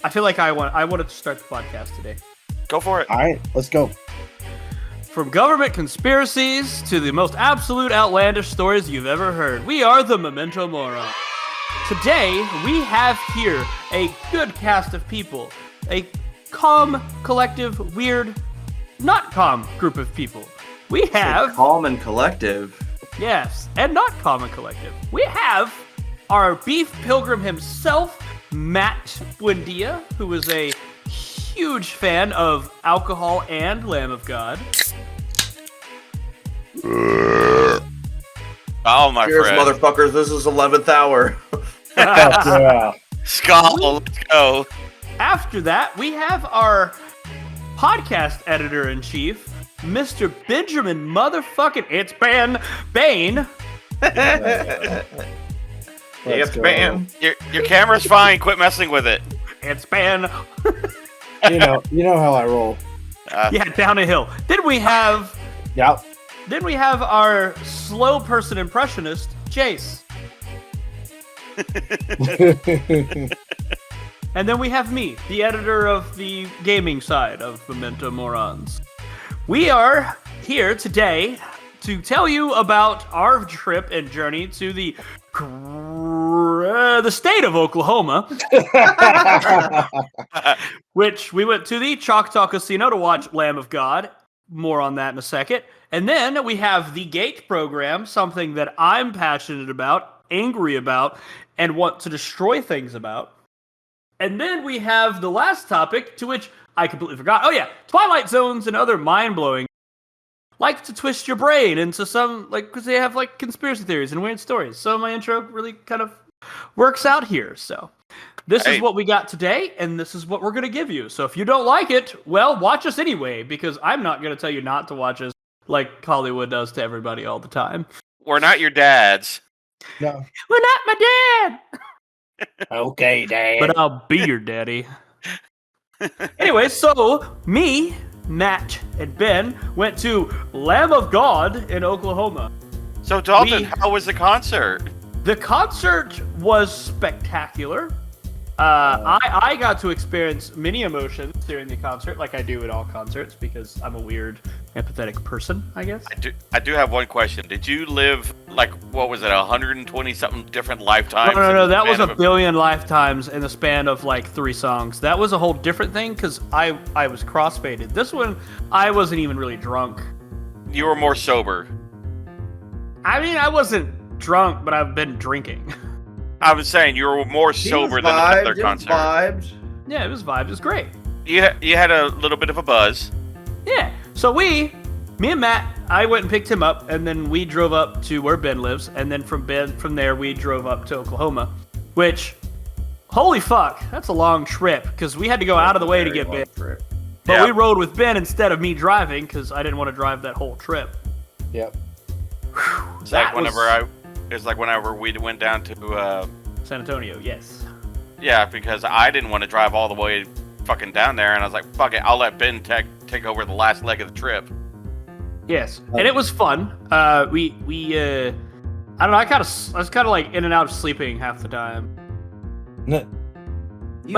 I feel like I wanted to start the podcast today. Go for it. All right, let's go. From government conspiracies to the most absolute outlandish stories you've ever heard, we are the Memento Moron. Today, we have here a good cast of people. A calm, collective, weird, not calm group of people. We have... calm and collective. Yes, and not calm and collective. We have our beef pilgrim himself, Matt Buendia, who is a huge fan of alcohol and Lamb of God. Oh, my Cheers, friend. motherfuckers. This is 11th hour. Yeah. Skull, let's go. After that, we have our podcast editor-in-chief, Mr. Benjamin motherfucking It's Bane. Yes, man. Your camera's fine. Quit messing with it. It's Bane. You know how I roll. Yeah, down a hill. Then we have Yep. our slow person impressionist, Jace. And then we have me, the editor of the gaming side of Memento Morons. We are here today to tell you about our trip and journey to the state of Oklahoma, which we went to the Choctaw Casino to watch Lamb of God. More on that in a second. And then we have the GATE program, something that I'm passionate about, angry about, and want to destroy things about. And then we have the last topic, to which I completely forgot. Oh yeah, Twilight Zones and other mind-blowing. Like to twist your brain into some, because they have, conspiracy theories and weird stories. So my intro really kind of works out here. So this is what we got today, and this is what we're going to give you. So if you don't like it, well, watch us anyway, because I'm not going to tell you not to watch us like Hollywood does to everybody all the time. We're not your dads. No. We're not my dad! Okay, Dad. But I'll be your daddy. Anyway, so me, Matt, and Ben went to Lamb of God in Oklahoma. So, Dalton, how was the concert? The concert was spectacular. I got to experience many emotions during the concert, like I do at all concerts, because I'm a weird, empathetic person, I guess. I do have one question. Did you live, 120-something different lifetimes? No, that was a billion lifetimes in the span of, 3 songs. That was a whole different thing, because I was crossfaded. This one, I wasn't even really drunk. You were more sober. I mean, I wasn't drunk, but I've been drinking. I was saying you were more sober than the other concert. Yeah, it was vibes. It was great. You had a little bit of a buzz. Yeah. So me and Matt, I went and picked him up, and then we drove up to where Ben lives, and then from there we drove up to Oklahoma, which, holy fuck, that's a long trip, because we had to go out of the way to get Ben. But we rode with Ben instead of me driving, because I didn't want to drive that whole trip. Yep. It's like whenever we went down to San Antonio, yes. Yeah, because I didn't want to drive all the way fucking down there, and I was like, fuck it, I'll let Ben take over the last leg of the trip. Yes, and it was fun. I don't know, I was kind of in and out of sleeping half the time. But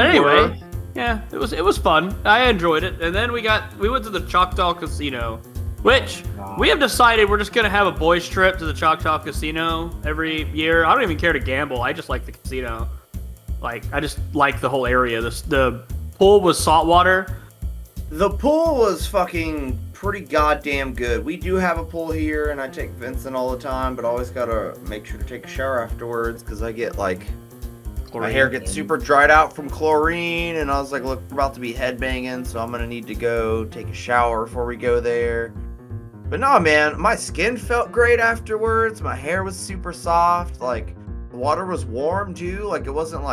anyway, yeah, it was fun. I enjoyed it. And then we went to the Choctaw Casino, which we have decided we're just going to have a boys trip to the Choctaw Casino every year. I don't even care to gamble. I just like the casino. I just like the whole area. The pool was saltwater. The pool was fucking pretty goddamn good. We do have a pool here, and I take Vincent all the time, but I always gotta make sure to take a shower afterwards, because I get, my hair gets super dried out from chlorine, and I was like, look, we're about to be headbanging, so I'm gonna need to go take a shower before we go there. But no, man, my skin felt great afterwards. My hair was super soft. The water was warm too. It wasn't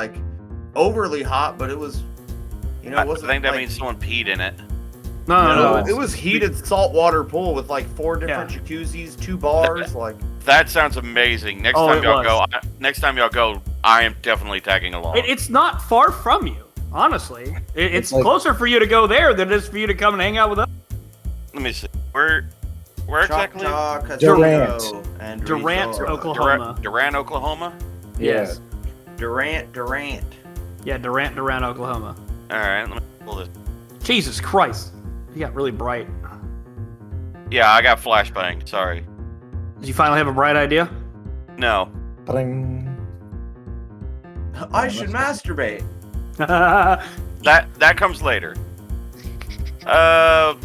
overly hot, but it was, it wasn't. I think that means someone peed in it. No. It was heated saltwater pool with 4 different jacuzzis, 2 bars. That sounds amazing. Next time y'all go, I am definitely tagging along. It's not far from you, honestly. It's closer for you to go there than it is for you to come and hang out with us. Let me see. Where exactly? Durant, Oklahoma. Durant, Oklahoma? Yes. Durant. Yeah, Durant, Oklahoma. Alright, let me pull this. Jesus Christ. You got really bright. Yeah, I got flashbang. Sorry. Did you finally have a bright idea? No. Bling. I should masturbate. That comes later. A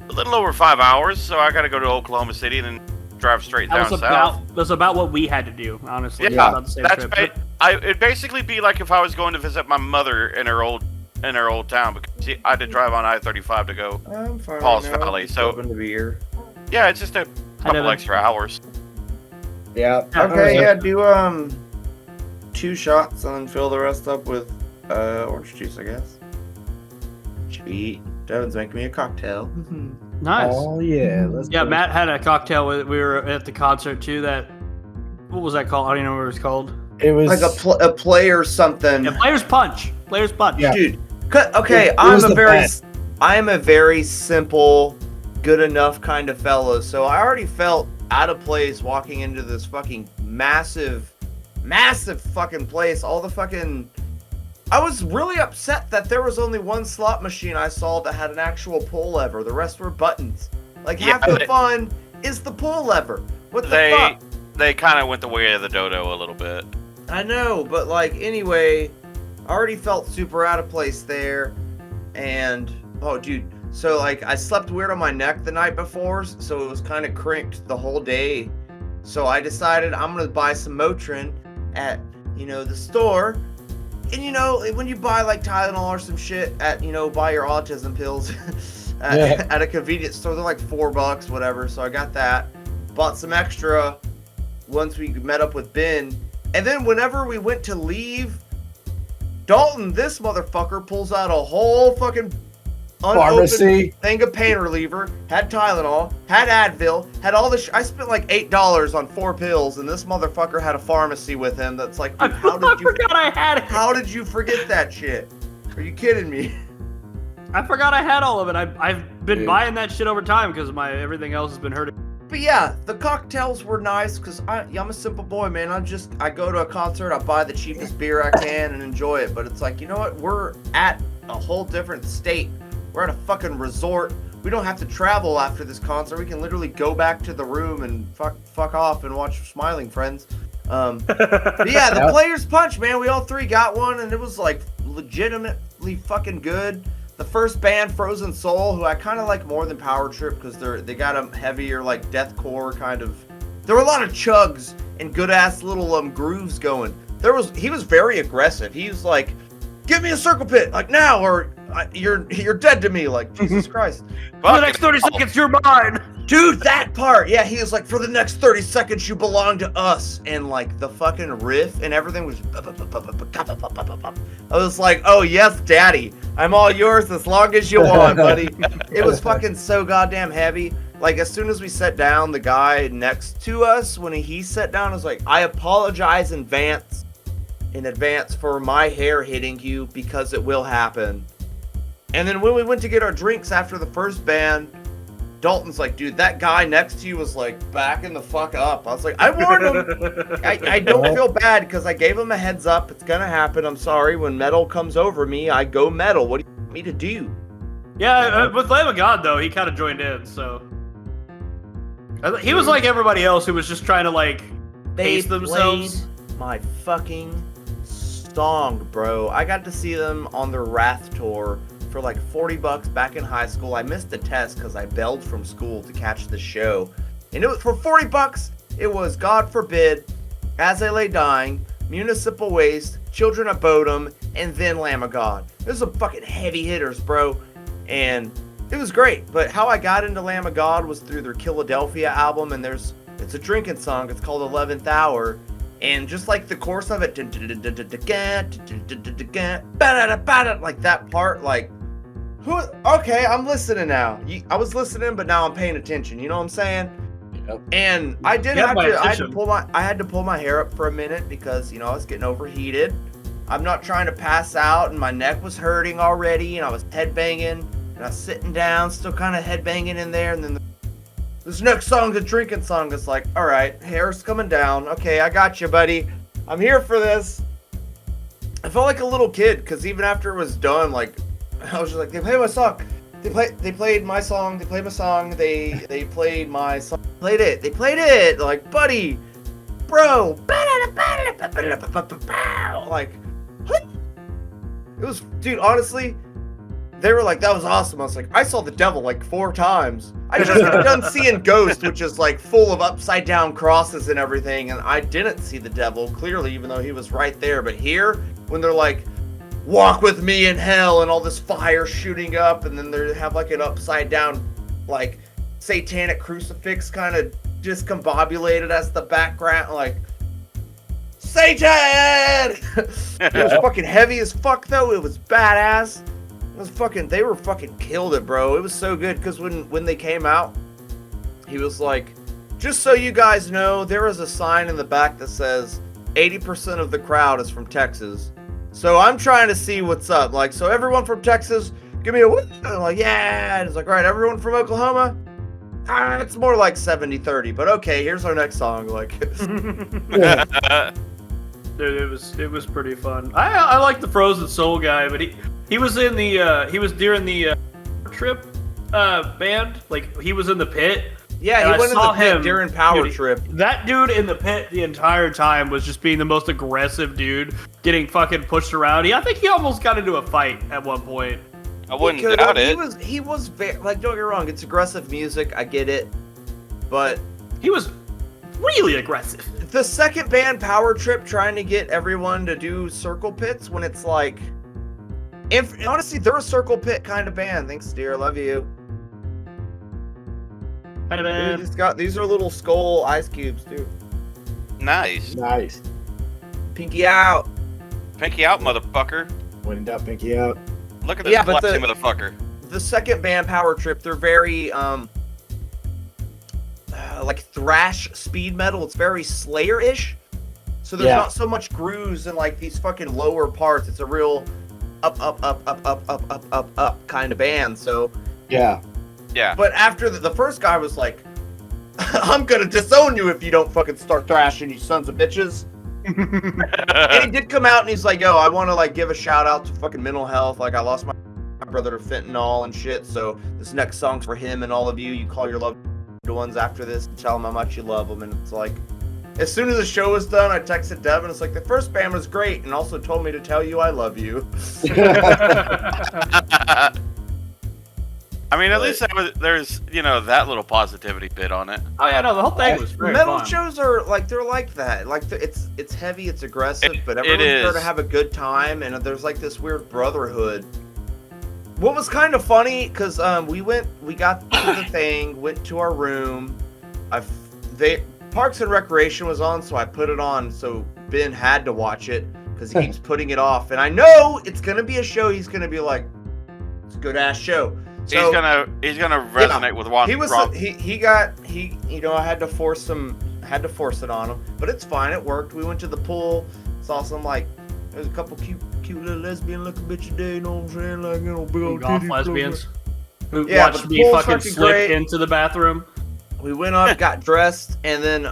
little over 5 hours, so I gotta go to Oklahoma City and then drive straight down south. That's about what we had to do, honestly. Yeah, About the same that's trip. it'd basically be like if I was going to visit my mother in her old town, because I had to drive on I-35 to go. I'm fine. Paul's now. Valley, Just so- open the beer. Yeah, it's just a couple extra hours. Yeah. Okay, yeah, do 2 shots and then fill the rest up with orange juice, I guess. Sweet. Devin's making me a cocktail. Nice. Oh yeah. Let's Yeah, go. Matt had a cocktail. We were at the concert too. What was that called? I don't even know what it was called. It was Like a play or something. Yeah, Player's Punch. Player's Punch. Yeah. Dude, okay, It was the I am a very simple, good enough kind of fellow. So I already felt out of place walking into this fucking massive fucking place. I was really upset that there was only one slot machine I saw that had an actual pull lever. The rest were buttons. Like half the fun is the pull lever. What the fuck? They kind of went the way of the dodo a little bit. I know, but like anyway, I already felt super out of place there, and oh dude, so like I slept weird on my neck the night before, so it was kind of crinked the whole day. So I decided I'm gonna buy some Motrin at the store, and when you buy like Tylenol or some shit at buy your autism pills at a convenience store, they're like $4, whatever. So I got that, bought some extra once we met up with Ben. And then whenever we went to leave, Dalton, this motherfucker, pulls out a whole fucking Pharmacy. thing of pain reliever, had Tylenol, had Advil, had all this. I spent like $8 on 4 pills, and this motherfucker had a pharmacy with him. That's like, dude, how did you? I forgot I had it. How did you forget that shit? Are you kidding me? I forgot I had all of it. I've been buying that shit over time because everything else has been hurting. But yeah, the cocktails were nice because I'm a simple boy, man. I go to a concert, I buy the cheapest beer I can and enjoy it. But it's like, you know what? We're at a whole different state. We're at a fucking resort. We don't have to travel after this concert. We can literally go back to the room and fuck off and watch Smiling Friends. But yeah, the Player's Punch, man. We all 3 got one, and it was like legitimately fucking good. The first band, Frozen Soul, who I kind of like more than Power Trip because they got a heavier like deathcore kind of. There were a lot of chugs and good ass little grooves going. He was very aggressive. He was like, "Give me a circle pit like now, or you're dead to me." Like Jesus Christ. For the next 30 seconds, you're mine. Dude, that part, yeah, he was like, "For the next 30 seconds, you belong to us," and like the fucking riff and everything was. I was like, "Oh yes, daddy, I'm all yours as long as you want, buddy." It was fucking so goddamn heavy. Like as soon as we sat down, the guy next to us, when he sat down, was like, "I apologize in advance for my hair hitting you because it will happen." And then when we went to get our drinks after the first band, Dalton's like, "Dude, that guy next to you was like backing the fuck up." I was like, "I warned him." I don't feel bad because I gave him a heads up. It's gonna happen. I'm sorry. When metal comes over me, I go metal. What do you want me to do? Yeah, with Lamb of God though, he kind of joined in. So he was like everybody else who was just trying to like pace themselves. Played my fucking song, bro. I got to see them on their Wrath tour for like $40 back in high school. I missed a test because I bailed from school to catch the show, and it was for $40. It was God Forbid, As I Lay Dying, Municipal Waste, Children of Bodom, and then Lamb of God. There's some fucking heavy hitters, bro, and it was great. But how I got into Lamb of God was through their Philadelphia album, and it's a drinking song. It's called 11th Hour. And just like the chorus of it, like that part, like, okay, I'm listening now. I was listening, but now I'm paying attention. You know what I'm saying? Yep. And I had to pull my hair up for a minute because, I was getting overheated. I'm not trying to pass out, and my neck was hurting already, and I was headbanging, and I was sitting down, still kind of headbanging in there, and then this next song's a drinking song. It's like, all right, hair's coming down. Okay, I got you, buddy. I'm here for this. I felt like a little kid because even after it was done, like I was just like, they played my song. They played my song. They played my song. They played my song. They played it. Like, buddy, bro. Like, what? It was, dude. Honestly, they were like, that was awesome. I was like, I saw the devil like 4 times. I just got done seeing Ghost, which is like full of upside down crosses and everything, and I didn't see the devil clearly, even though he was right there. But here, when they're like, walk with me in hell, and all this fire shooting up, and then they have like an upside down, like, satanic crucifix kind of discombobulated as the background, like, Satan! It was fucking heavy as fuck, though. It was badass. It was fucking, they were fucking killed it, bro. It was so good, because when they came out, he was like, just so you guys know, there is a sign in the back that says 80% of the crowd is from Texas. So I'm trying to see what's up. Like, so everyone from Texas, give me a woo. And I'm like, yeah. And it's like, all right, everyone from Oklahoma? It's more like 70-30, but okay, here's our next song. Like, Dude, it was pretty fun. I like the Frozen Soul guy, but he was in the he was during the trip band. Like, he was in the pit. yeah, And he went in the pit him, during Power dude, Trip. That dude in the pit the entire time was just being the most aggressive dude, getting fucking pushed around. I think he almost got into a fight at one point. I wouldn't doubt it. He was very, like, don't get me wrong, it's aggressive music, I get it, but He was really aggressive. the second band Power Trip trying to get everyone to do circle pits when it's like, if honestly they're a circle pit kind of band. Thanks, dear, love you. Kind of Dude, these are little skull ice cubes too. Nice. Nice. Pinky out. Pinky out, motherfucker. When in doubt, pinky out. Look at this Yeah, but classy the- motherfucker. The second band Power Trip, they're very like thrash speed metal. It's very Slayer-ish. So there's Yeah. not so much grooves in like these fucking lower parts. It's a real up kind of band. So, Yeah. Yeah. but after the first guy was like, I'm gonna disown you if you don't fucking start thrashing, you sons of bitches. And he did come out and he's like, yo, I want to like give a shout out to fucking mental health. Like, I lost my brother to fentanyl and shit. So this next song's for him and all of you. You call your loved ones after this and tell them how much you love them. And it's like, as soon as the show was done, I texted Devin. It's like, the first band was great and also told me to tell you I love you. I mean, at least there's, that little positivity bit on it. Oh yeah, no, the whole thing was very Metal fun. shows are like, they're like that. Like, it's heavy, it's aggressive, but It everyone's there is. to have a good time, and there's like this weird brotherhood. What was kind of funny, because we got to the thing, went to our room. Parks and Recreation was on, so I put it on. So Ben had to watch it because he keeps putting it off, and I know it's gonna be a show. He's gonna be like, it's a good ass show. So, He's gonna resonate with one. he was I had to force it on him, but it's fine. It worked. We went to the pool, saw some like there's a couple cute little lesbian looking bitches today. You know what I'm saying? Like, big old Golf titties. lesbians who Yeah, watched but the me pool's fucking fucking slip great. into the bathroom. We went up, got dressed, and then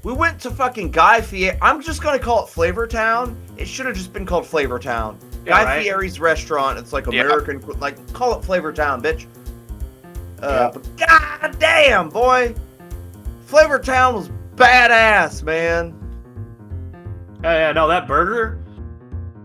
we went to fucking Guy Fieri. I'm just gonna call it Flavor Town. It should have just been called Flavor Town. Yeah, Guy right? Fieri's restaurant. It's like Yeah. American, like call it Flavor Town, bitch. Yeah. But god damn, boy, Flavor Town was badass, man. Yeah, no, that burger.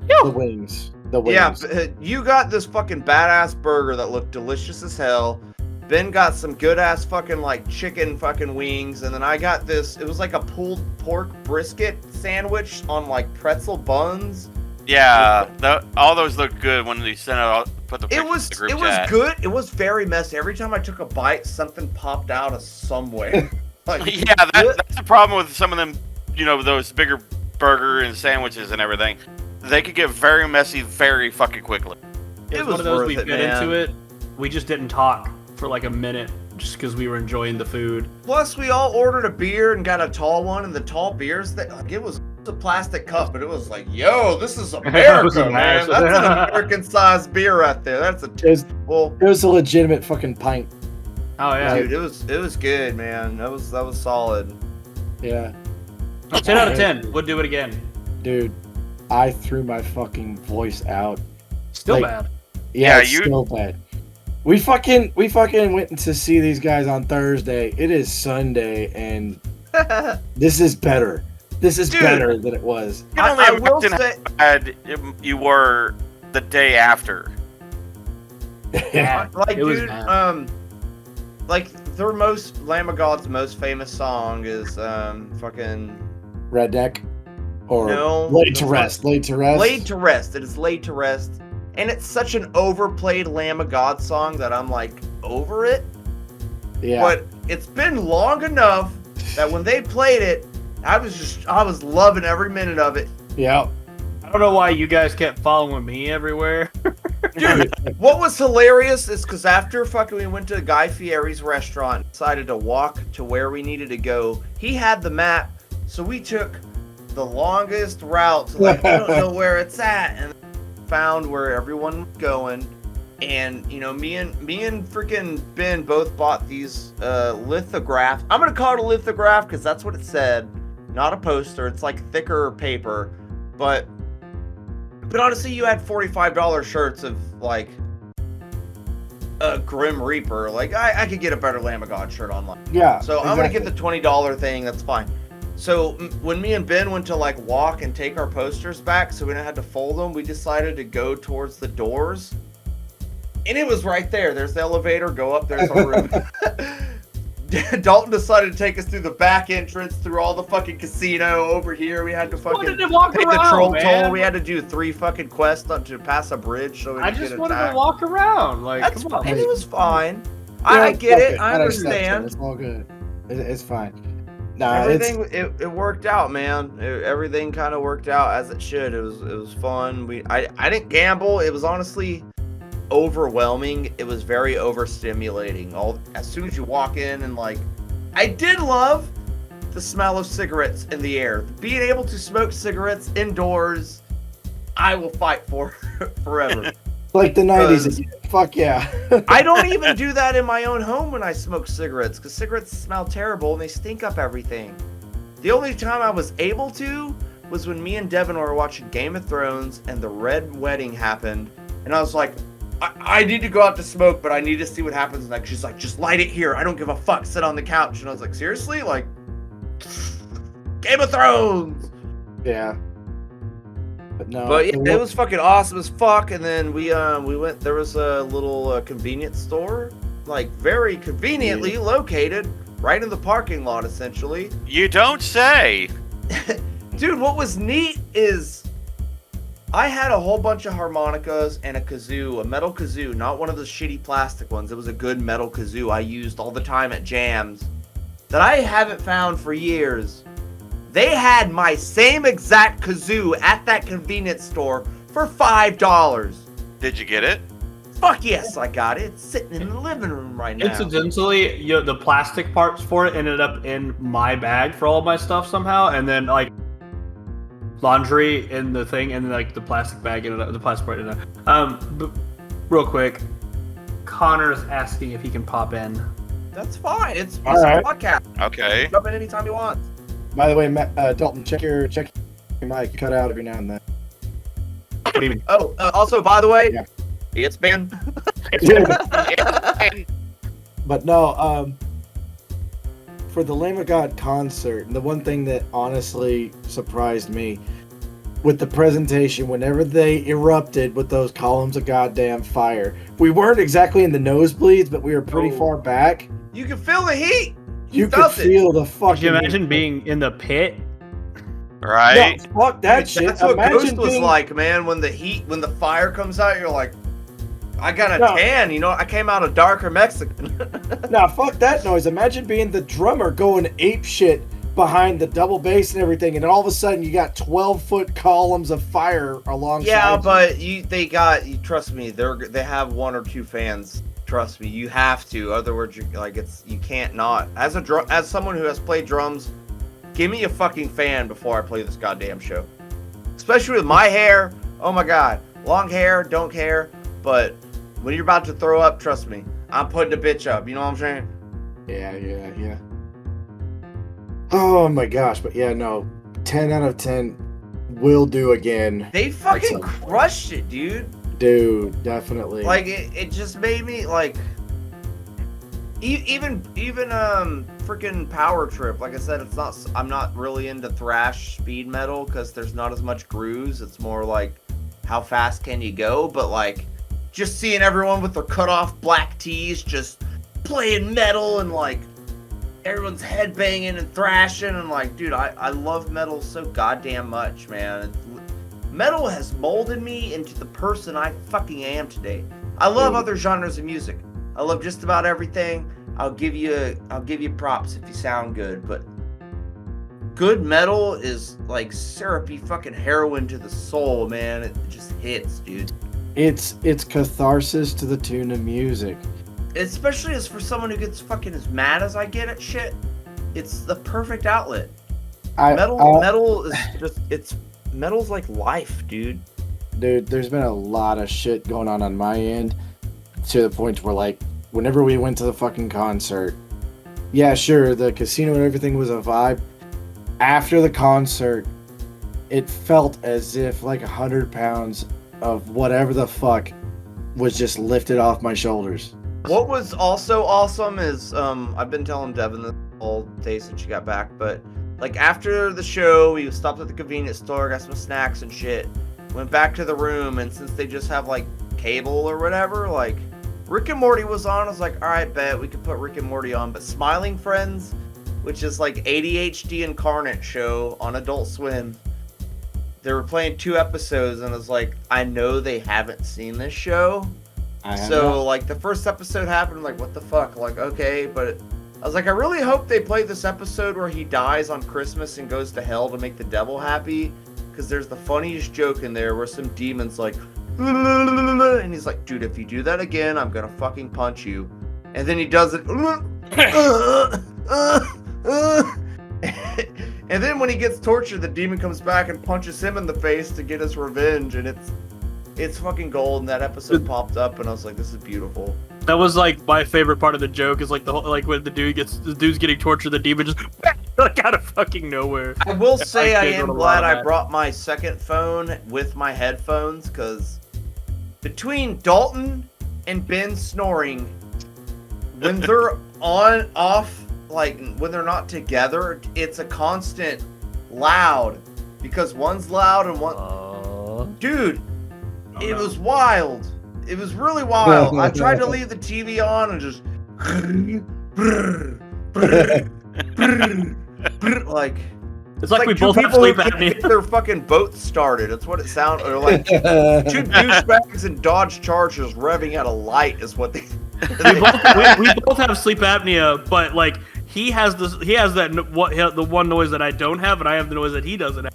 The wings. The wings. Yeah, you got this fucking badass burger that looked delicious as hell. Ben got some good ass fucking like chicken fucking wings, and then I got this. It was like a pulled pork brisket sandwich on like pretzel buns. Yeah, all those look good when they sent out. Put the It pictures was in the group it was chat. good. It was very messy. Every time I took a bite, something popped out of somewhere. Like, Yeah, that's the problem with some of them. Those bigger burger and sandwiches and everything. They could get very messy very fucking quickly. It was was one of those worth we it, bit man. into it. We just didn't talk for like a minute just because we were enjoying the food. Plus, we all ordered a beer and got a tall one, and the tall beers that like it was a plastic cup, but it was like, yo, this is America, was man. massive. That's an American-sized beer right there. That's a well, It was a legitimate fucking pint. Oh yeah, dude. It was good, man. That was solid. Yeah. 10 out of 10. Would do it again. Dude, I threw my fucking voice out. Still Like, bad. Yeah, it's so bad. We fucking went to see these guys on Thursday. It is Sunday, and this is better. This is Dude. better than it was. You can only I will imagine say, how bad you were the day after. Yeah, like, it was dude, bad. like their Lamb of God's most famous song is fucking Redneck, or No, Laid to that's Rest. not- Laid to Rest. Laid to Rest. It is Laid to Rest, and it's such an overplayed Lamb of God song that I'm like over it. Yeah. But it's been long enough that when they played it, I was loving every minute of it. Yeah. I don't know why you guys kept following me everywhere. Dude, what was hilarious is because after fucking we went to Guy Fieri's restaurant and decided to walk to where we needed to go, he had the map, so we took the longest route to like, I don't know where it's at, and found where everyone was going. And you know, me and freaking Ben both bought these lithographs. I'm gonna call it a lithograph because that's what it said, not a poster. It's like thicker paper, but honestly, you had $45 shirts of like a Grim Reaper. Like I could get a better Lamb of God shirt online. Yeah. So I'm gonna get the $20 thing. That's fine. So when me and Ben went to like walk and take our posters back, so we didn't have to fold them, we decided to go towards the doors, and it was right there. There's the elevator. Go up. There's our room. Dalton decided to take us through the back entrance, through all the fucking casino over here. We had to fucking wanted to walk pay the around, troll man. toll. We had to do 3 fucking quests to pass a bridge so we I didn't just get wanted attacked. to walk around. Like, That's come on. fine. It was fine. Yeah, I get fuck it. I That accepts it. understand. It's all good. It's fine. Nah, Everything it worked out, man. Everything kind of worked out as it should. It was fun. I didn't gamble. It was honestly overwhelming. It was very overstimulating. As soon as you walk in and like, I did love the smell of cigarettes in the air. Being able to smoke cigarettes indoors, I will fight for forever. like the 90s again. Fuck yeah. I don't even do that in my own home when I smoke cigarettes, because cigarettes smell terrible and they stink up everything. The only time I was able to was when me and Devin were watching Game of Thrones and the Red Wedding happened, and I was like, I need to go out to smoke, but I need to see what happens. And like, she's like, just light it here. I don't give a fuck. Sit on the couch. And I was like, seriously? Like, Game of Thrones. Yeah. But no. But yeah, it was fucking awesome as fuck. And then we went. There was a little convenience store, like very conveniently located, right in the parking lot, essentially. You don't say. Dude, what was neat is I had a whole bunch of harmonicas and a kazoo, a metal kazoo, not one of the shitty plastic ones. It was a good metal kazoo I used all the time at jams that I haven't found for years. They had my same exact kazoo at that convenience store for $5. Did you get it? Fuck yes, I got it. It's sitting in the living room right now. Incidentally, the plastic parts for it ended up in my bag for all of my stuff somehow, and then like laundry in the thing, and then like the plastic bag ended up, the plastic part ended up. But real quick, Connor's asking if he can pop in. That's fine. It's All right. a podcast. Okay. Jump in anytime you want. By the way, Dalton, check your mic. Cut out every now and then. What do you mean? Oh, also, by the way, Yeah. it's been. But no, for the Lamb of God concert, the one thing that honestly surprised me with the presentation, whenever they erupted with those columns of goddamn fire, we weren't exactly in the nosebleeds, but we were pretty No. far back. You can feel the heat. You could felt it. feel the fucking. Could you imagine being in the pit? Right? No, fuck that shit. That's what Imagine Ghost was being- like, man. When the fire comes out, you're like, I got a No. tan. You know, I came out a darker Mexican. Nah, fuck that noise. Imagine being the drummer going ape shit behind the double bass and everything, and then all of a sudden you got 12-foot columns of fire alongside. Yeah, you. but you trust me. They have 1 or 2 fans. Trust me, you have to. Otherwise, you can't not. As someone who has played drums, give me a fucking fan before I play this goddamn show. Especially with my hair. Oh my god, long hair, don't care. But when you're about to throw up, trust me, I'm putting a bitch up. You know what I'm saying? Yeah. Oh my gosh, but yeah, no. 10 out of 10 will do again. They fucking Excellent. crushed it, dude. Dude, definitely. Like it just made me like even freaking Power Trip. Like I said, it's not. I'm not really into thrash speed metal because there's not as much grooves. It's more like how fast can you go? But like just seeing everyone with their cut off black tees just playing metal and like everyone's headbanging and thrashing and like, dude, I love metal so goddamn much, man. Metal has molded me into the person I fucking am today. I love other genres of music. I love just about everything. I'll give you props if you sound good, but good metal is like syrupy fucking heroin to the soul, man. It just hits, dude. It's catharsis to the tune of music. Especially as for someone who gets fucking as mad as I get at shit, it's the perfect outlet. Metal is metal's like life, dude. Dude, there's been a lot of shit going on my end to the point where, like, whenever we went to the fucking concert, yeah, sure, the casino and everything was a vibe. After the concert, it felt as if like 100 pounds of whatever the fuck was just lifted off my shoulders. What was also awesome is, I've been telling Devin this all day since she got back, but like after the show, we stopped at the convenience store, got some snacks and shit, went back to the room, and since they just have like cable or whatever, like Rick and Morty was on. I was like, all right, bet we could put Rick and Morty on, but Smiling Friends, which is like ADHD incarnate show on Adult Swim, they were playing 2 episodes, and I was like, I know they haven't seen this show. So, like, the first episode happened, I'm like, what the fuck? Like, okay, but I was like, I really hope they play this episode where he dies on Christmas and goes to hell to make the devil happy, because there's the funniest joke in there where some demon's like, and he's like, dude, if you do that again, I'm gonna fucking punch you. And then he does it, and then when he gets tortured, the demon comes back and punches him in the face to get his revenge, and it's fucking gold. And that episode popped up, and I was like, "This is beautiful." That was like my favorite part of the joke is like the whole, like when the dude's getting tortured, the demon just like out of fucking nowhere. I will say I am glad I brought my second phone with my headphones, because between Dalton and Ben snoring, when they're off, like when they're not together, it's a constant loud, because one's loud and one. Dude. It was wild. It was really wild. I tried to leave the TV on and just like it's like we two both have people sleep who can't apnea. get their fucking boat started. That's what it sounded. Or like 2 douchebags in Dodge Chargers revving at a light is what they. we both have sleep apnea, but like he has the one noise that I don't have, and I have the noise that he doesn't have.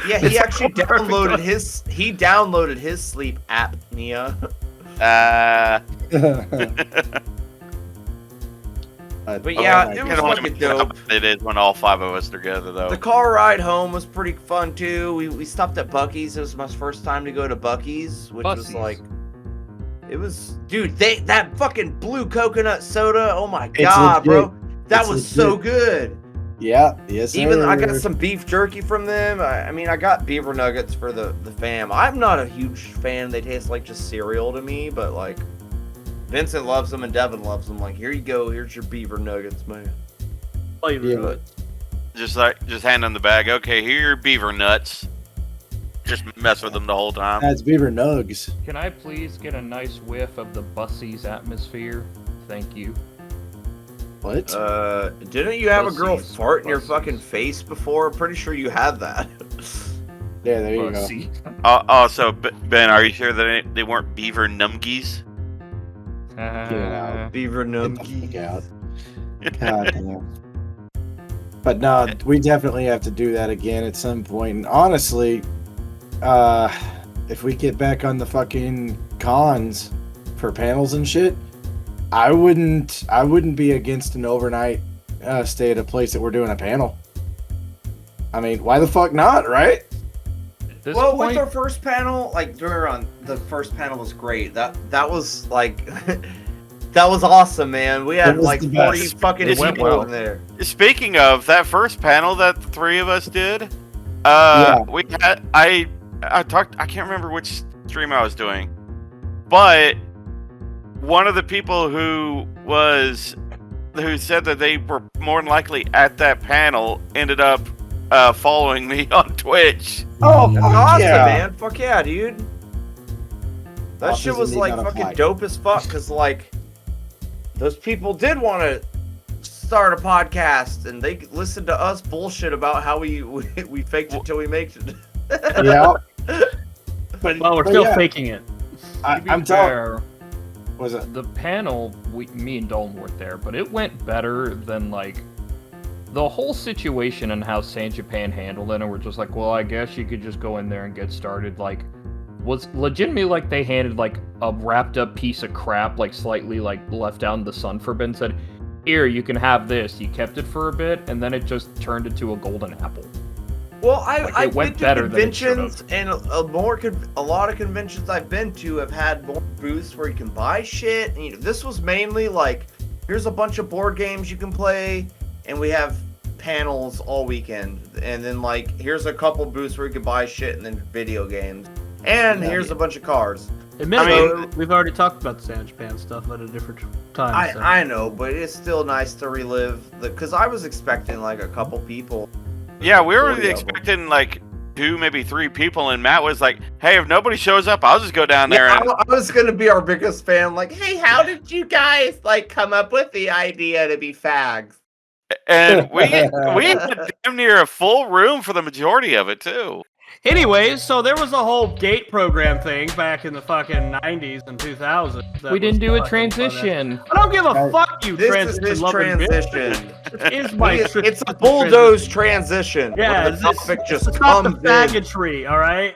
Yeah, he actually downloaded his sleep apnea. But yeah, it was fucking dope. It is when all 5 of us are together, though. The car ride home was pretty fun too. We stopped at Buc-ee's. It was my first time to go to Buc-ee's, which was like, it was, dude. That fucking blue coconut soda. Oh my god, bro, that was so good. Yeah, yes. Even I got some beef jerky from them. I mean, I got beaver nuggets for the fam. I'm not a huge fan. They taste like just cereal to me, but like Vincent loves them and Devin loves them. Like, here you go. Here's your beaver nuggets, man. Just hand them the bag. Okay, here are your beaver nuts. Just mess with them the whole time. That's beaver nugs. Can I please get a nice whiff of the Bussey's atmosphere? Thank you. What? Didn't you have a girl Bussies, fart in your bussies. fucking face before? I'm pretty sure you had that. Yeah, there you Bussy. So Ben, are you sure that they weren't beaver numgies? Beaver go. numky. Get out. God damn. But no, we definitely have to do that again at some point. And honestly, if we get back on the fucking cons for panels and shit, I wouldn't be against an overnight stay at a place that we're doing a panel. I mean, why the fuck not, right? This Well, point, with our first panel, like the first panel was great. That was like that was awesome, man. We had It was like the 40 best. fucking It went people well. in there. Speaking of that first panel that the 3 of us did, Yeah. we had I I can't remember which stream I was doing, but one of the people who said that they were more than likely at that panel ended up following me on Twitch. Oh, That's fuck awesome, yeah. man. Fuck yeah, dude. That shit Autism was need like not fucking apply. dope as fuck, because like those people did want to start a podcast and they listened to us bullshit about how we faked it till we make it. Yeah. But, Well, we're but still yeah, faking it. To be I'm telling. fair, Was it? the panel, me and Dolan weren't there, but it went better than like the whole situation and how San Japan handled it. And we're just like, well, I guess you could just go in there and get started. Like, was legitimately like they handed like a wrapped up piece of crap, like slightly like left out in the sun for a bit, and said, "Here, you can have this." You kept it for a bit, and then it just turned into a golden apple. Well, Like, I've went been to better than it should conventions, and a lot of conventions I've been to have had more booths where you can buy shit. And, this was mainly like, here's a bunch of board games you can play, and we have panels all weekend. And then like, here's a couple booths where you can buy shit, and then video games. And Yeah. here's a bunch of cars. Admittedly, we've already talked about the San Japan stuff at a different time. so. I know, but it's still nice to relive because I was expecting like a couple people. Yeah, we were 40 of them. expecting like 2, maybe 3 people, and Matt was like, "Hey, if nobody shows up, I'll just go down there." Yeah, And I was gonna be our biggest fan. Like, hey, how did you guys like come up with the idea to be fags? and we had damn near a full room for the majority of it too. Anyways, so there was a whole gate program thing back in the fucking 90s and 2000s. that We didn't was do a fucking transition. fun. I don't give a Guys, fuck, you This is transition his loving bitch. transition. It is my It's a transition. bulldoze transition. Yeah, where the topic just to stop the comes in. faggotry, all right?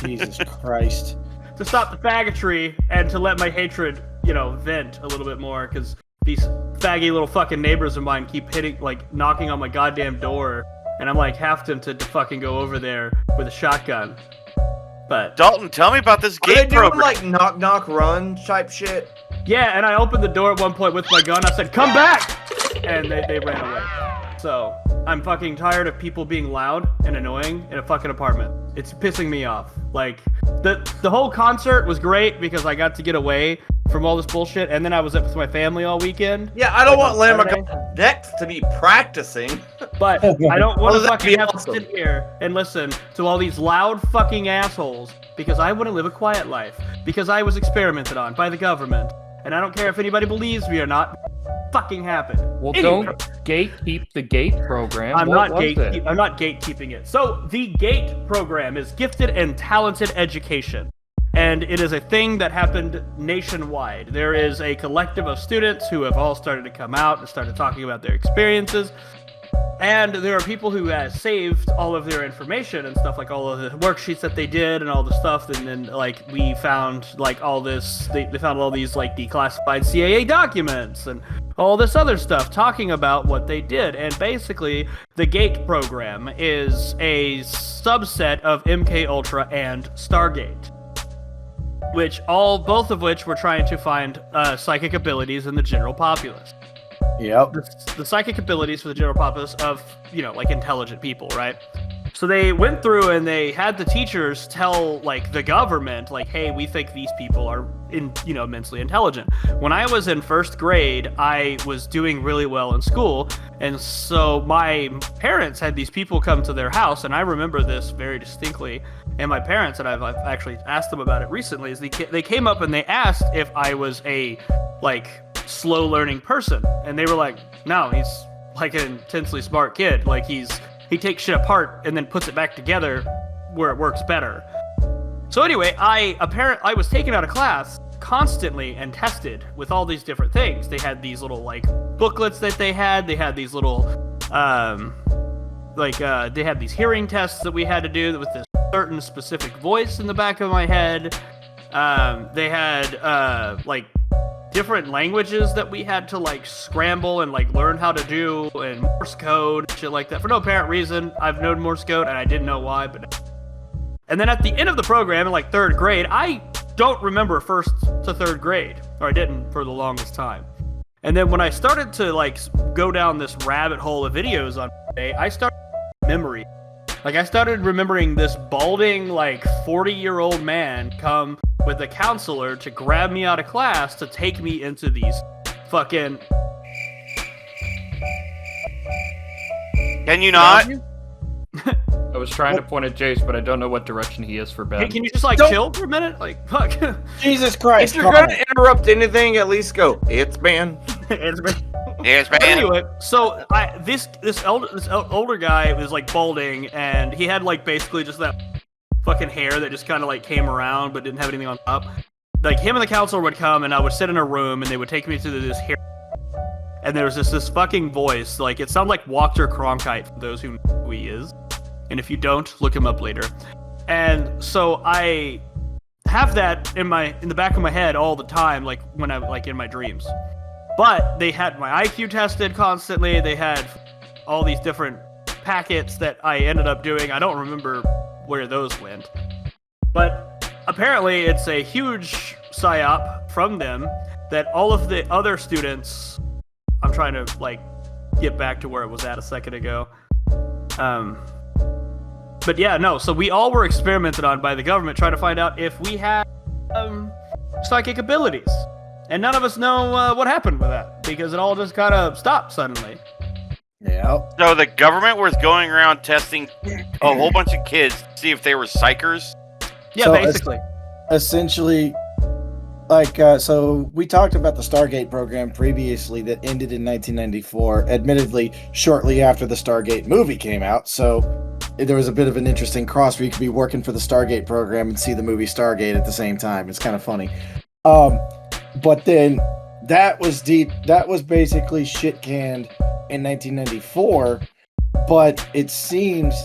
Jesus Christ. To stop the faggotry and to let my hatred, vent a little bit more, because these faggy little fucking neighbors of mine keep knocking on my goddamn door, and I'm like half tempted to fucking go over there with a shotgun. But Dalton, tell me about this Are they gate doing program. like knock knock run type shit? yeah, and I opened the door at one point with my gun. I said, "Come back!" And they ran away. So I'm fucking tired of people being loud and annoying in a fucking apartment. It's pissing me off. Like the whole concert was great because I got to get away from all this bullshit, and then I was up with my family all weekend. Yeah, I don't Like want on Saturday. Lamb next to be practicing. But I don't want Oh, to that'd fucking be have awesome. to sit here and listen to all these loud fucking assholes because I want to live a quiet life because I was experimented on by the government, and I don't care if anybody believes me or not. Fucking happened. Well, Anyway. don't gatekeep the gate program. I'm What not was it? I'm not gatekeeping it. So the GATE program is Gifted and Talented Education, and it is a thing that happened nationwide. There is a collective of students who have all started to come out and started talking about their experiences. And there are people who have saved all of their information and stuff, like all of the worksheets that they did and all the stuff. And then, like, we found, like, all this, they found all these, like, declassified CIA documents and all this other stuff talking about what they did. And basically, the GATE program is a subset of MK Ultra and Stargate, both of which were trying to find psychic abilities in the general populace. Yep. The psychic abilities for the general populace of, like intelligent people, right? So they went through and they had the teachers tell, like, the government, like, hey, we think these people are, immensely intelligent. When I was in first grade, I was doing really well in school, and so my parents had these people come to their house, and I remember this very distinctly. And my parents, and I've actually asked them about it recently, is they came up and they asked if I was a, like, slow learning person, and they were like, no, he's like an intensely smart kid. Like he takes shit apart and then puts it back together where it works better. So anyway, I was taken out of class constantly and tested with all these different things. They had these little like booklets that they had these little they had these hearing tests that we had to do with this certain specific voice in the back of my head. They had like different languages that we had to like scramble and like learn how to do, and Morse code, shit like that. For no apparent reason, I've known Morse code and I didn't know why. And then at the end of the program in like third grade, I don't remember first to third grade, or I didn't for the longest time. And then when I started to like go down this rabbit hole of videos on day, I started memory. Like, I started remembering this balding, like, 40-year-old man come with a counselor to grab me out of class to take me into these fucking... Can you not? I was trying to point at Jace, but I don't know what direction he is for Ben. Hey, can you just, like, Don't- chill for a minute? Like, fuck. Jesus Christ! If you're gonna interrupt anything, at least go. It's Ben. It's been... Yes, But man. anyway, so this older guy was like balding, and he had like basically just that fucking hair that just kind of like came around but didn't have anything on top. Like him and the counselor would come, and I would sit in a room, and they would take me to this hair. And there was this fucking voice, like it sounded like Walter Cronkite for those who know who he is, and if you don't, look him up later. And so I have that in the back of my head all the time, like when I'm like in my dreams. But they had my IQ tested constantly. They had all these different packets that I ended up doing. I don't remember where those went. But apparently it's a huge psyop from them that all of the other students... I'm trying to, like, get back to where it was at a second ago. But yeah, no. So we all were experimented on by the government trying to find out if we had psychic abilities. And none of us know what happened with that, because it all just kind of stopped suddenly. Yeah. So the government was going around testing a whole bunch of kids to see if they were psychers. Yeah, So basically. Essentially, like, so we talked about the Stargate program previously that ended in 1994, admittedly shortly after the Stargate movie came out. So there was a bit of an interesting cross where you could be working for the Stargate program and see the movie Stargate at the same time. It's kind of funny. But then that was basically shit canned in 1994, but it seems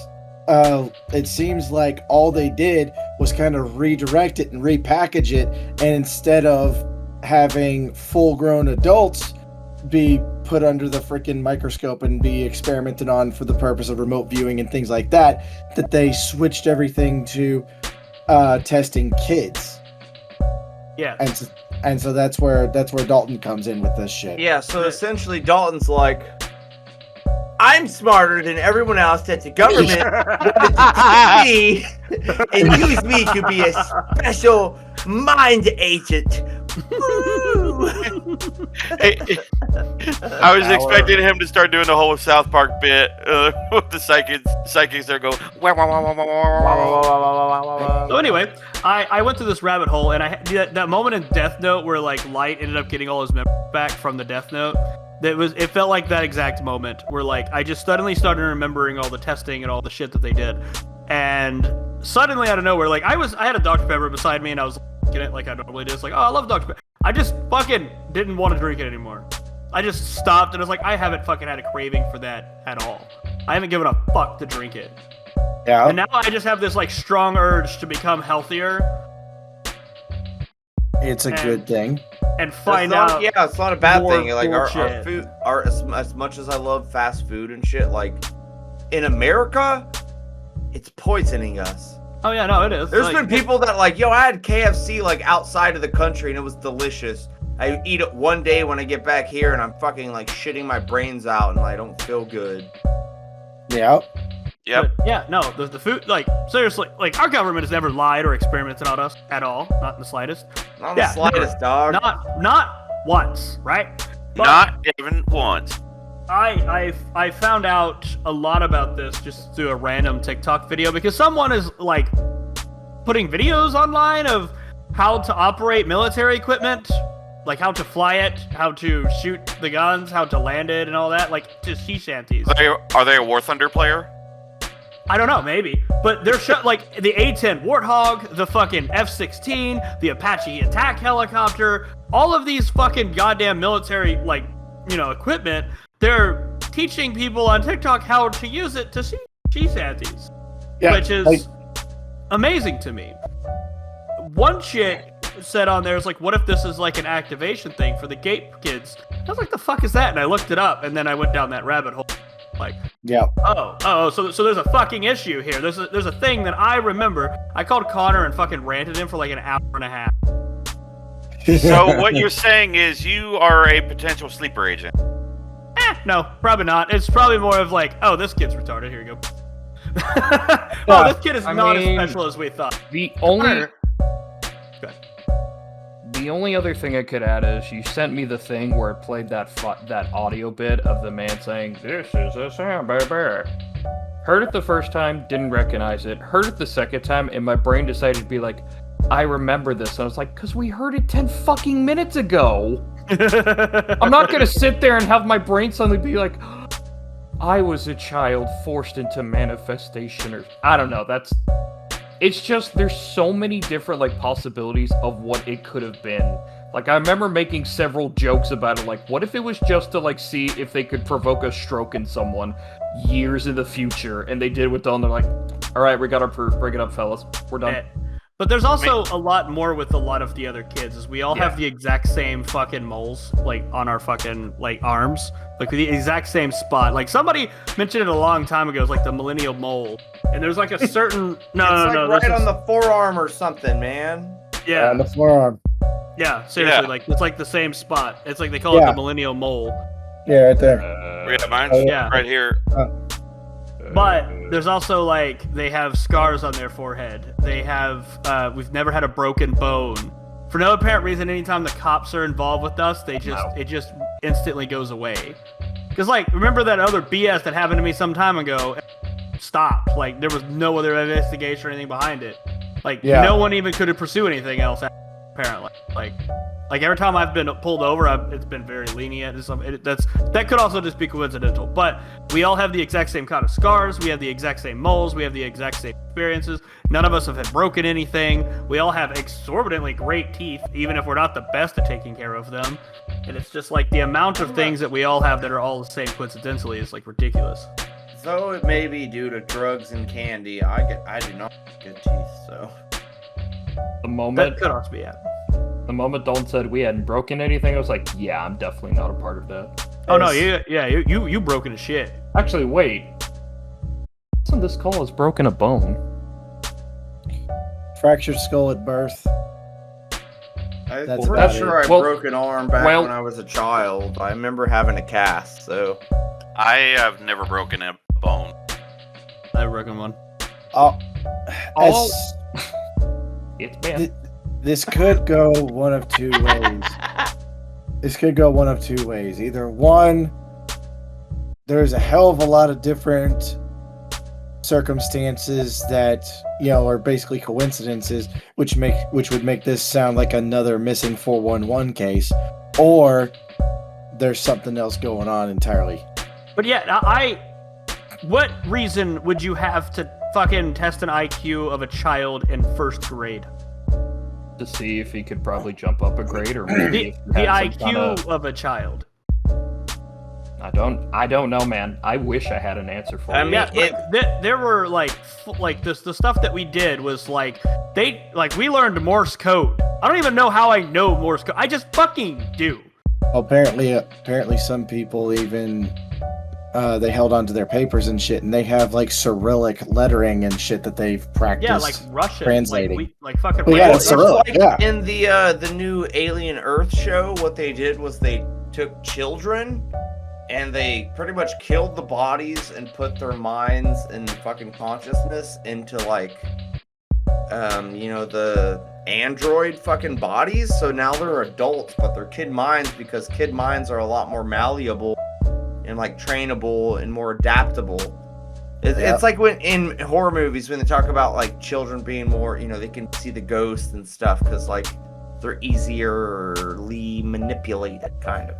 like all they did was kind of redirect it and repackage it, and instead of having full-grown adults be put under the freaking microscope and be experimented on for the purpose of remote viewing and things like that, that they switched everything to testing kids. Yeah. And so that's where Dalton comes in with this shit. Yeah, so essentially Dalton's like, I'm smarter than everyone else that the government wanted to me and use me to be a special mind agent. Woo! I was expecting him to start doing the whole South Park bit with the psychics there go. Wah, wah, wah, wah, wah, wah, wah. So anyway, I went through this rabbit hole, and that moment in Death Note where like Light ended up getting all his memories back from the Death Note. It felt like that exact moment where like I just suddenly started remembering all the testing and all the shit that they did, and suddenly out of nowhere, like I had a Dr. Pepper beside me, and I was looking at it like I normally do. It's like, oh, I love Dr. Pepper. I just fucking didn't want to drink it anymore. I just stopped, and I was like, I haven't fucking had a craving for that at all. I haven't given a fuck to drink it. Yeah. And now I just have this like strong urge to become healthier It's a good thing. and find It's not- out. Yeah, it's not a bad more thing. Like our bullshit. food, as much as I love fast food and shit, like in America, it's poisoning us. Oh yeah, no, it is. There's Like, been people that like, yo, I had KFC like outside of the country and it was delicious. I eat it one day when I get back here and I'm fucking like shitting my brains out and I don't feel good. Yeah. Yep. But, yeah, no, the food, like, seriously, like, our government has never lied or experimented on us at all, not in the slightest. Not Yeah, the slightest, dog. Not once, right? But Not even once. I found out a lot about this just through a random TikTok video because someone is, like, putting videos online of how to operate military equipment, like how to fly it, how to shoot the guns, how to land it, and all that, like, just sea shanties. Are they a War Thunder player? I don't know, maybe. But they're like the A-10 Warthog, the fucking F-16, the Apache attack helicopter, all of these fucking goddamn military, like, you know, equipment. They're teaching people on TikTok how to use it to see shanties, which is amazing to me. One chick said on there, it's like, what if this is like an activation thing for the gate kids? I was like, the fuck is that? And I looked it up, and then I went down that rabbit hole. Like, Yeah. so there's a fucking issue here. There's a thing that I remember. I called Connor and fucking ranted him for like an hour and a half. So what you're saying is you are a potential sleeper agent. No, probably not. It's probably more of like, oh, this kid's retarded. Here you go. Oh, this kid is I not mean, as special as we thought. The only Go ahead. the only other thing I could add is you sent me the thing where it played that audio bit of the man saying, "This is a sound, baby." Heard it the first time, didn't recognize it. Heard it the second time, and my brain decided to be like, I remember this. And I was like, because we heard it 10 fucking minutes ago. I'm not gonna sit there and have my brain suddenly be like, I was a child forced into manifestation, or I don't know. It's just there's so many different like possibilities of what it could have been. Like I remember making several jokes about it. Like, what if it was just to like see if they could provoke a stroke in someone years in the future, and they did with Dawn. They're like, all right, we got our proof. Bring it up, fellas. We're done. But there's also a lot more with a lot of the other kids, is we all have the exact same fucking moles, like, on our fucking, like, arms. Like, the exact same spot. Like, somebody mentioned it a long time ago, it's like the millennial mole. And there's, like, a certain... No. Right on the forearm or something, man. Yeah. On the forearm. Yeah, seriously, Yeah. like, it's like the same spot. It's like they call it the millennial mole. Yeah, right there. Yeah, mine's Yeah. right here. But there's also like they have scars on their forehead. They have we've never had a broken bone. For no apparent reason, anytime the cops are involved with us, it just instantly goes away. Because like remember that other BS that happened to me some time ago? Stopped. Like there was no other investigation or anything behind it. Like no one even could pursue anything else. Apparently, like every time I've been pulled over, it's been very lenient. That could also just be coincidental. But we all have the exact same kind of scars. We have the exact same moles. We have the exact same experiences. None of us have had broken anything. We all have exorbitantly great teeth, even if we're not the best at taking care of them. And it's just like the amount of things that we all have that are all the same coincidentally is like ridiculous. So it may be due to drugs and candy. I do not have good teeth, so. The moment That could also be it. the moment Dalton said we hadn't broken anything, I was like, yeah, I'm definitely not a part of that. Oh no, you broken as shit. Actually, wait. What's on this call has broken a bone? Fractured skull at birth. I'm That's pretty about sure it. I Well- broke an arm back well- when I was a child. I remember having a cast, so. I have never broken a bone. I broken one. Oh, Oh. as- It's bad. this could go one of two ways. This could go one of two ways. Either one, there's a hell of a lot of different circumstances that are basically coincidences, which would make this sound like another missing 411 case, or there's something else going on entirely. But yeah, what reason would you have to fucking test an IQ of a child in first grade? To see if he could probably jump up a grade, or maybe if he The had IQ some kinda- of a child. I don't know, man. I wish I had an answer for I you. mean, Yeah, there were like the stuff that we did was like we learned Morse code. I don't even know how I know Morse code. I just fucking do. Apparently some people even they held onto their papers and shit, and they have like Cyrillic lettering and shit that they've practiced. Yeah, like Russian. translating. Like fucking. Well, yeah, Russian. it's Cyrillic. Like yeah. in the new Alien Earth show, what they did was they took children and they pretty much killed the bodies and put their minds and fucking consciousness into like the android fucking bodies. So now they're adults, but they're kid minds because kid minds are a lot more malleable and like trainable and more adaptable. It's like when in horror movies when they talk about like children being more, they can see the ghosts and stuff because like they're easily manipulated, kind of.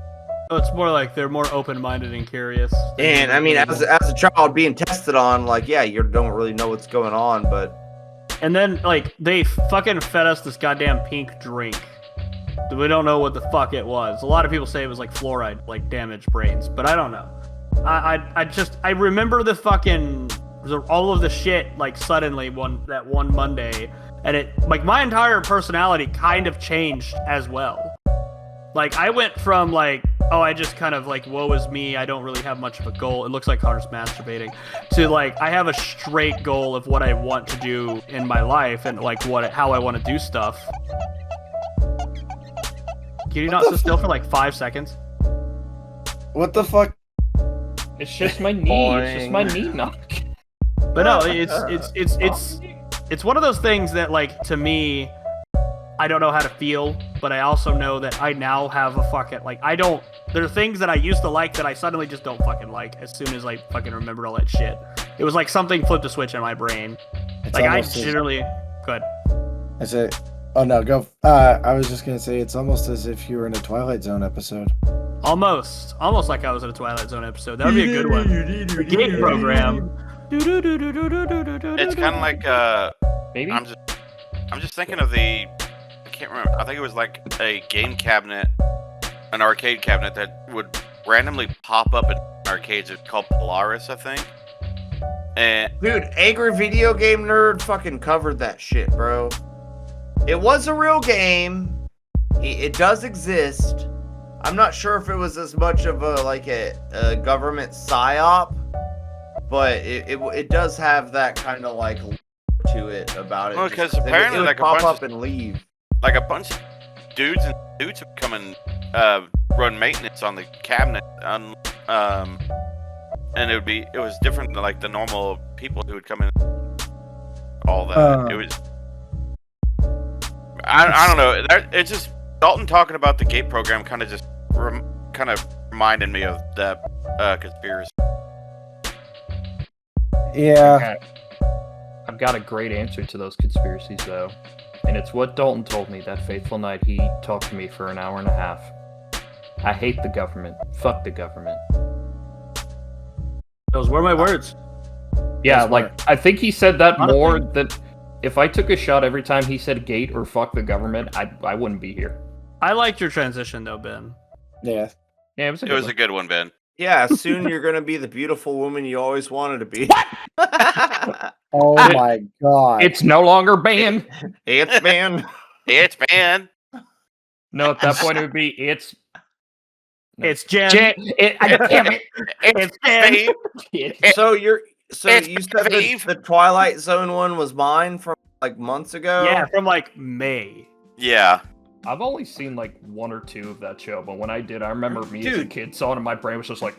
So it's more like they're more open-minded and curious. And I mean, as a child being tested on, like, yeah, you don't really know what's going on, but And then like they fucking fed us this goddamn pink drink. We don't know what the fuck it was. A lot of people say it was like fluoride, like damaged brains, but I don't know. I remember the fucking all of the shit like suddenly that one Monday, and it like my entire personality kind of changed as well. Like I went from like, oh, I just kind of like, woe is me, I don't really have much of a goal. It looks like Connor's masturbating. To like, I have a straight goal of what I want to do in my life and like how I want to do stuff. Can you not sit still for like 5 seconds? What the fuck? It's just my knee. It's just my knee knock. But no, it's one of those things that, like, to me, I don't know how to feel, but I also know that I now have a fucking, like, there are things that I used to like that I suddenly just don't fucking like as soon as I fucking remember all that shit. It was like something flipped a switch in my brain. It's Like, I almost generally... Good. I say, oh no, go. I was just gonna say it's almost as if you were in a Twilight Zone episode. Almost like I was in a Twilight Zone episode. That would be a good one. The Gate program. It's kind of like Maybe. I'm just thinking of I can't remember. I think it was like a game cabinet, an arcade cabinet that would randomly pop up in arcades. It's called Polaris, I think. And Dude, Angry Video Game Nerd fucking covered that shit, bro. It was a real game. It does exist. I'm not sure if it was as much of a government psyop, but it does have that kind of like to it about it. Well, because Just- apparently it would like a pop bunch up of and leave. like a bunch of dudes would come and run maintenance on the cabinet, and it was different than like the normal people who would come in. All that it was. I don't know. It's just Dalton talking about the Gate program kind of just reminded me of that conspiracy. Yeah. I've got a great answer to those conspiracies, though. And it's what Dalton told me that fateful night he talked to me for an hour and a half. I hate the government. Fuck the government. Those were my words. Yeah, That's like, right. I think he said that Honestly. more that if I took a shot every time he said gate or fuck the government, I wouldn't be here. I liked your transition, though, Ben. Yeah. Yeah, it was a It good was one. a good one, Ben. Yeah, soon you're gonna be the beautiful woman you always wanted to be. Oh my god. It's no longer banned. It's man. It's Ben. No, at that point it would be it's It's Jen. damn it. It's Jen. Babe. So you said Steve. the Twilight Zone one was mine from like months ago. Yeah, from like May. Yeah. I've only seen like one or two of that show, but when I did, I remember me as a Dude. kid saw it, and my brain was just like,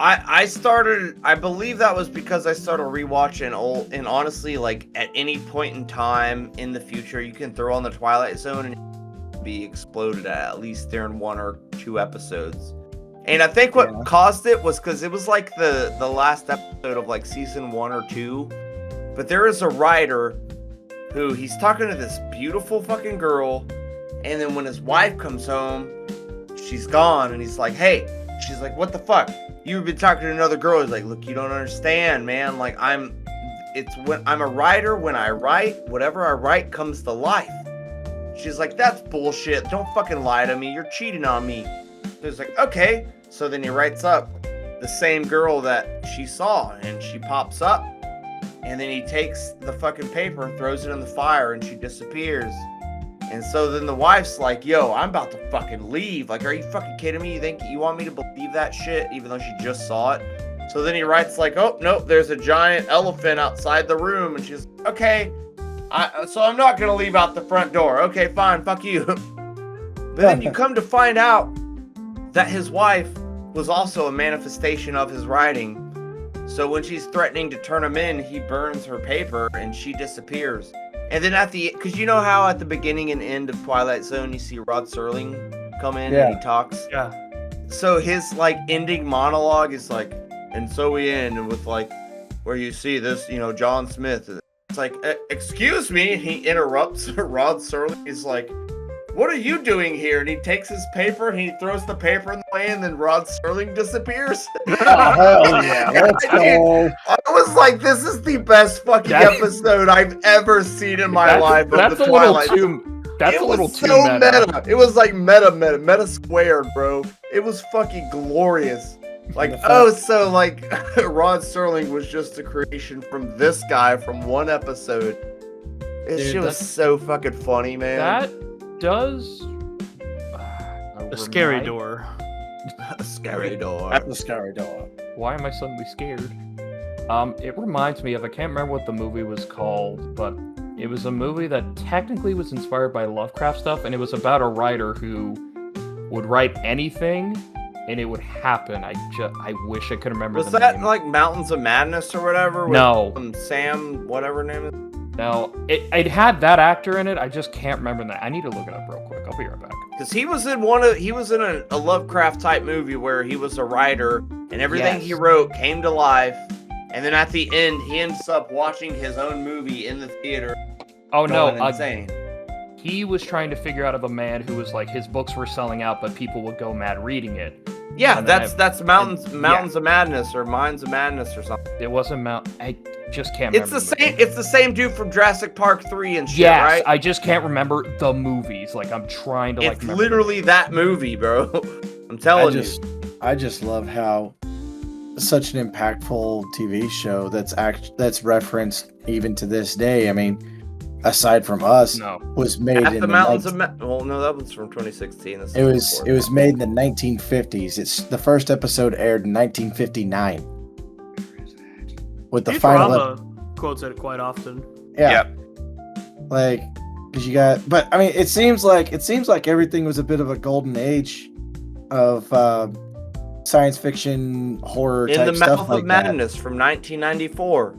I believe that was because I started rewatching old, and honestly, like at any point in time in the future, you can throw on the Twilight Zone and be exploded at least during 1 or 2 episodes. And I think what Yeah. caused it was because it was like the last episode of like season 1 or 2. But there is a writer who he's talking to this beautiful fucking girl, and then when his wife comes home, she's gone, and he's like, hey, she's like, what the fuck? You've been talking to another girl. He's like, look, you don't understand, man. Like, I'm a writer. When I write, whatever I write comes to life. She's like, that's bullshit. Don't fucking lie to me. You're cheating on me. So he's like, okay. So then he writes up the same girl that she saw, and she pops up, and then he takes the fucking paper and throws it in the fire, and she disappears. And so then the wife's like, yo, I'm about to fucking leave. Like, are you fucking kidding me? You think you want me to believe that shit even though she just saw it? So then he writes like, oh, nope, there's a giant elephant outside the room. And she's like, okay, so I'm not going to leave out the front door. Okay, fine, fuck you. But then you come to find out that his wife was also a manifestation of his writing. So when she's threatening to turn him in, he burns her paper and she disappears. And then because you know how at the beginning and end of Twilight Zone, you see Rod Serling come in and he talks? Yeah. So his, like, ending monologue is like, and so we end with, like, where you see this, John Smith. It's like, excuse me, he interrupts Rod Serling. He's like, what are you doing here? And he takes his paper and he throws the paper in the way, and then Rod Serling disappears. Oh, hell yeah. Let's go. I was like, this is the best fucking episode I've ever seen in my life of That's the a little Twilight. too. That's It a little was too so meta. It was like meta squared, bro. It was fucking glorious. Like, so like Rod Serling was just a creation from this guy from one episode. This Dude, shit was so fucking funny, man. That does. The scary door. A scary door. That's the scary door. Why am I suddenly scared? It reminds me of, I can't remember what the movie was called, but it was a movie that technically was inspired by Lovecraft stuff, and it was about a writer who would write anything, and it would happen. I wish I could remember Was the that name. like Mountains of Madness or whatever? With, No. Sam, whatever name is. No, it had that actor in it. I just can't remember that. I need to look it up real quick. I'll be right back. Because he was in a Lovecraft type movie where he was a writer and everything he Yes. wrote came to life. And then at the end, he ends up watching his own movie in the theater. Oh no, going insane. he was trying to figure out of a man who was like his books were selling out, but people would go mad reading it. Yeah, And then that's Mountains of Madness or Minds of Madness or something. It wasn't Mount. I just can't. It's remember the same. It's the same dude from Jurassic Park 3 and shit, Yes, right? I just can't remember the movies. Like I'm trying to It's remember. literally that movie, bro. I'm telling you. I just love how such an impactful TV show that's referenced even to this day. I mean, aside from us, No. was made At in the the Mountains of Well, no, that was from 2016. This it is was made in the 1950s. It's the first episode aired in 1959. With the final Futurama quotes it quite often. yeah. Like, because you got, but I mean, it seems like everything was a bit of a golden age of science fiction horror In type the stuff Mouth like of that. Madness from 1994.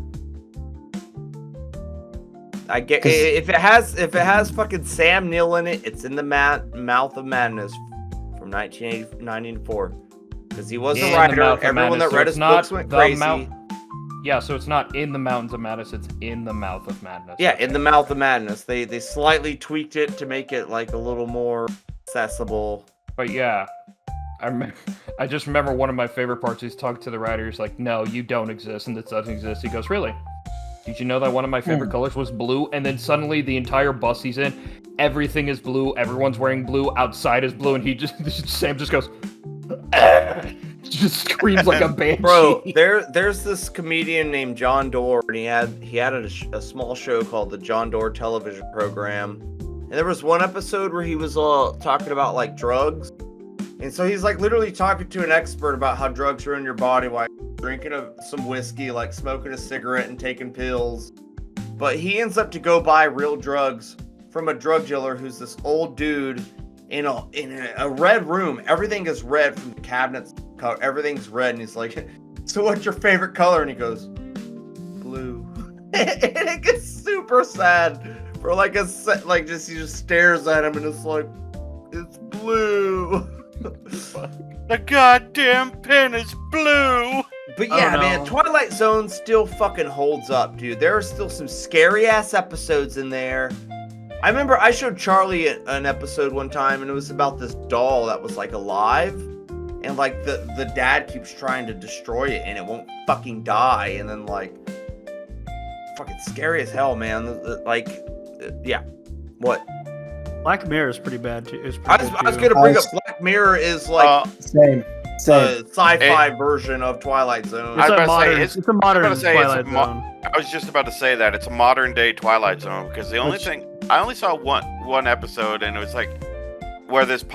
I get 'Cause- if it has fucking Sam Neill in it, it's in the Mouth of Madness from 1994. Because he was In a the writer. Mouth of Everyone Madness, that so read it's his not books went the crazy. Yeah, so it's not in the Mountains of Madness. It's in the Mouth of Madness. Yeah, in the Mouth of Madness. They slightly tweaked it to make it like a little more accessible. But yeah, I just remember one of my favorite parts. He's talking to the writer. He's like, "No, you don't exist, and this doesn't exist." He goes, "Really? Did you know that one of my favorite colors was blue?" And then suddenly the entire bus he's in, everything is blue. Everyone's wearing blue. Outside is blue, and Sam just goes, just screams like a banshee. Bro, there's this comedian named John Doerr, and he had a small show called the John Doerr television program. And there was one episode where he was talking about like drugs. And so he's like literally talking to an expert about how drugs are in your body while drinking some whiskey, like smoking a cigarette and taking pills. But he ends up to go buy real drugs from a drug dealer who's this old dude in a red room. Everything is red from the cabinets. Everything's red. And he's like, "So what's your favorite color?" And he goes, "Blue." And it gets super sad for like he just stares at him and it's like, "It's blue." The goddamn pen is blue. But yeah, Oh, no. man, Twilight Zone still fucking holds up, dude. There are still some scary ass episodes in there. I remember I showed Charlie an episode one time, and it was about this doll that was like alive, and like the dad keeps trying to destroy it, and it won't fucking die, and then like, fucking scary as hell, man. Yeah, what? Black Mirror is pretty bad too. I was gonna bring up Black Mirror is like Same. a sci-fi version of Twilight Zone. I was about to say, modern. it's- It's a modern I was about to say, it's a Twilight Zone. I was just about to say that it's a modern day Twilight Zone because the only thing I only saw one episode and it was like where this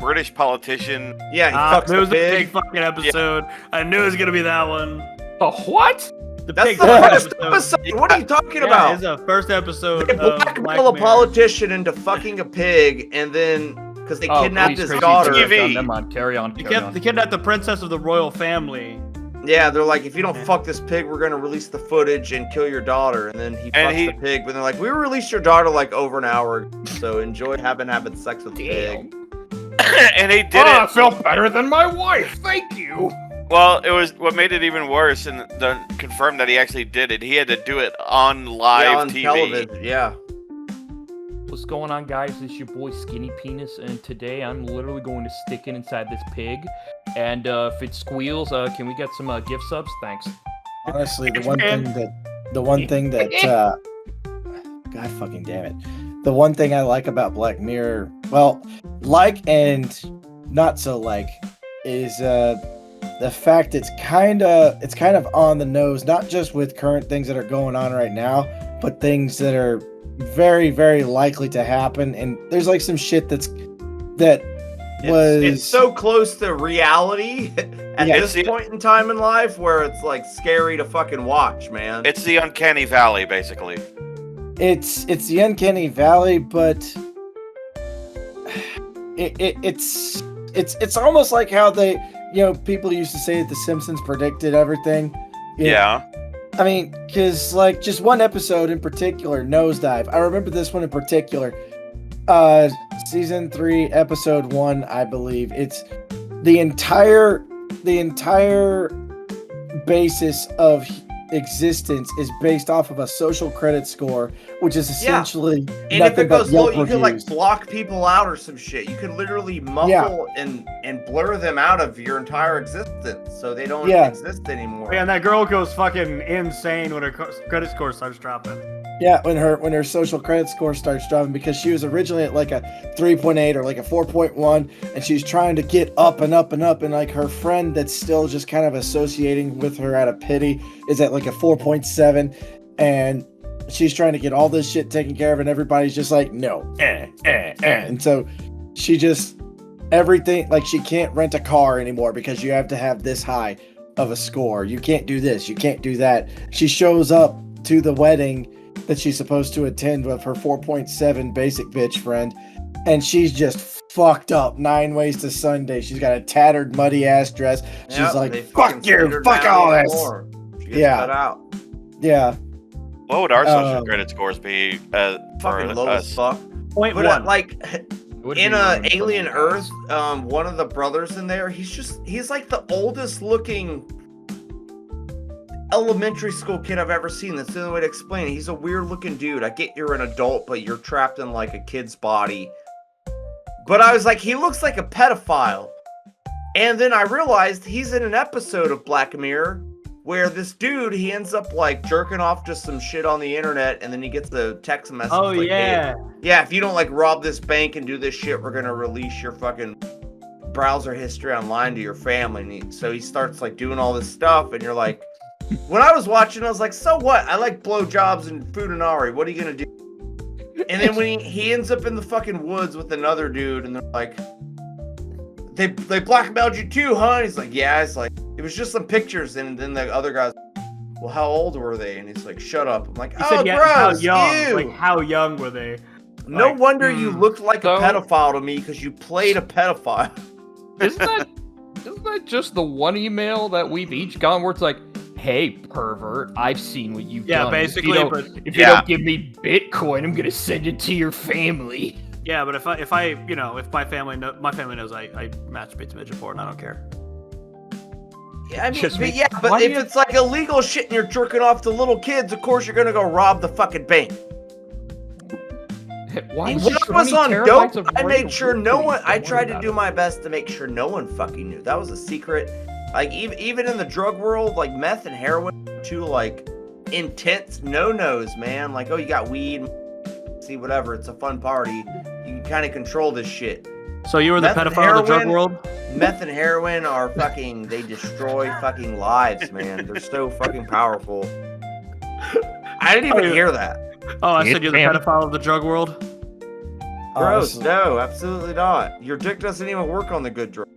British politician. Yeah, he fucks it was the a big pig. fucking episode. I knew it was gonna be that one. Oh, what? The That's pig the fucking first episode. What are you talking about? It's the first episode They of blackmail Black a Mirror. politician into fucking a pig, and then because they kidnapped please, his Tracy, daughter. TV. Never mind. Carry on. They Carry on. kidnapped the princess of the royal family. Yeah, they're like, if you don't fuck this pig, we're gonna release the footage and kill your daughter. And then he fucks the pig, but they're like, we released your daughter like over an hour ago, so enjoy having sex with the pig. And he did I it. felt better than my wife. Thank you. Well, it was what made it even worse, and then confirmed that he actually did it. He had to do it on live Yeah, on TV. television. Yeah. What's going on, guys? It's your boy Skinny Penis, and today I'm literally going to stick it inside this pig. And if it squeals, can we get some gift subs? Thanks. Honestly, the one thing that God fucking damn it. The one thing I like about Black Mirror, well, like and not so like, is the fact it's kind of on the nose, not just with current things that are going on right now, but things that are very, very likely to happen. And there's like some shit it's so close to reality at Yeah. this point in time in life where it's like scary to fucking watch, man. It's the uncanny valley, basically. It's the uncanny valley, but it's almost like how people used to say that The Simpsons predicted everything. Yeah. I mean, because, like, just one episode in particular, Nosedive. I remember this one in particular. Season 3, episode 1, I believe. It's the entire basis of existence is based off of a social credit score, which is essentially and nothing if it but goes low, Yelp you can like reviews. block people out or some shit. You can literally muffle and blur them out of your entire existence, so they don't exist anymore. Yeah, and that girl goes fucking insane when her credit score starts dropping. Yeah, when her social credit score starts dropping, because she was originally at like a 3.8 or like a 4.1, and she's trying to get up and up and up, and like her friend that's still just kind of associating with her out of pity is at like a 4.7, and she's trying to get all this shit taken care of, and everybody's just like, no, and so she just everything, like, she can't rent a car anymore because you have to have this high of a score. You can't do this, you can't do that. She shows up to the wedding that she's supposed to attend with her 4.7 basic bitch friend, and she's just fucked up 9 ways to Sunday. She's got a tattered, muddy ass dress. She's like, fuck you, fuck all this. She gets cut out. Yeah. What would our social credit scores be Fucking for low as us? fuck. Point But one. like Would in be ruined for Alien you Earth, guys. one of the brothers in there, he's like the oldest looking elementary school kid I've ever seen. That's the only way to explain it. He's a weird looking dude. I get you're an adult, but you're trapped in like a kid's body. But I was like, he looks like a pedophile. And then I realized he's in an episode of Black Mirror where this dude, he ends up like jerking off to some shit on the internet, and then he gets the text message. Oh, like, yeah. "Hey, yeah, if you don't like rob this bank and do this shit, we're gonna release your fucking browser history online to your family." And so he starts like doing all this stuff, and you're like, when I was watching, I was like, so what? I like blowjobs and Futanari. What are you gonna do? And then when he ends up in the fucking woods with another dude, and they're like, they blackmailed you too, huh? And he's like, yeah. It's like, it was just some pictures. And then the other guy's, well, how old were they? And he's like, shut up. I'm like, He oh, said, yeah, gross, how young? ew. Like, how young were they? No Like, wonder you looked like a So- pedophile to me, because you played a pedophile. Isn't that just the one email that we've each gotten where it's like, hey, pervert, I've seen what you've Yeah, done. basically, If you don't give me Bitcoin, I'm gonna send it to your family. Yeah, but if my family knows I masturbate to midget porn, I don't care. Yeah, I mean, Just me. but Why do if you- it's like illegal shit and you're jerking off to little kids, of course you're gonna go rob the fucking bank. Why When is there I so was many on terabytes dope, of I radio made sure no footage? one. I Don't tried worry to about do it. my best to make sure no one fucking knew. That was a secret. Like even in the drug world, like meth and heroin, are two like intense no-nos, man. Like, oh, you got weed, see, whatever. It's a fun party. You can kind of control this shit. So you were the Meth and pedophile of the drug heroin? world? Meth and heroin are fucking. They destroy fucking lives, man. They're so fucking powerful. I didn't even hear that. Oh, I said you're the Bam. pedophile of the drug world? Gross. Honestly. No, absolutely not. Your dick doesn't even work on the good drug.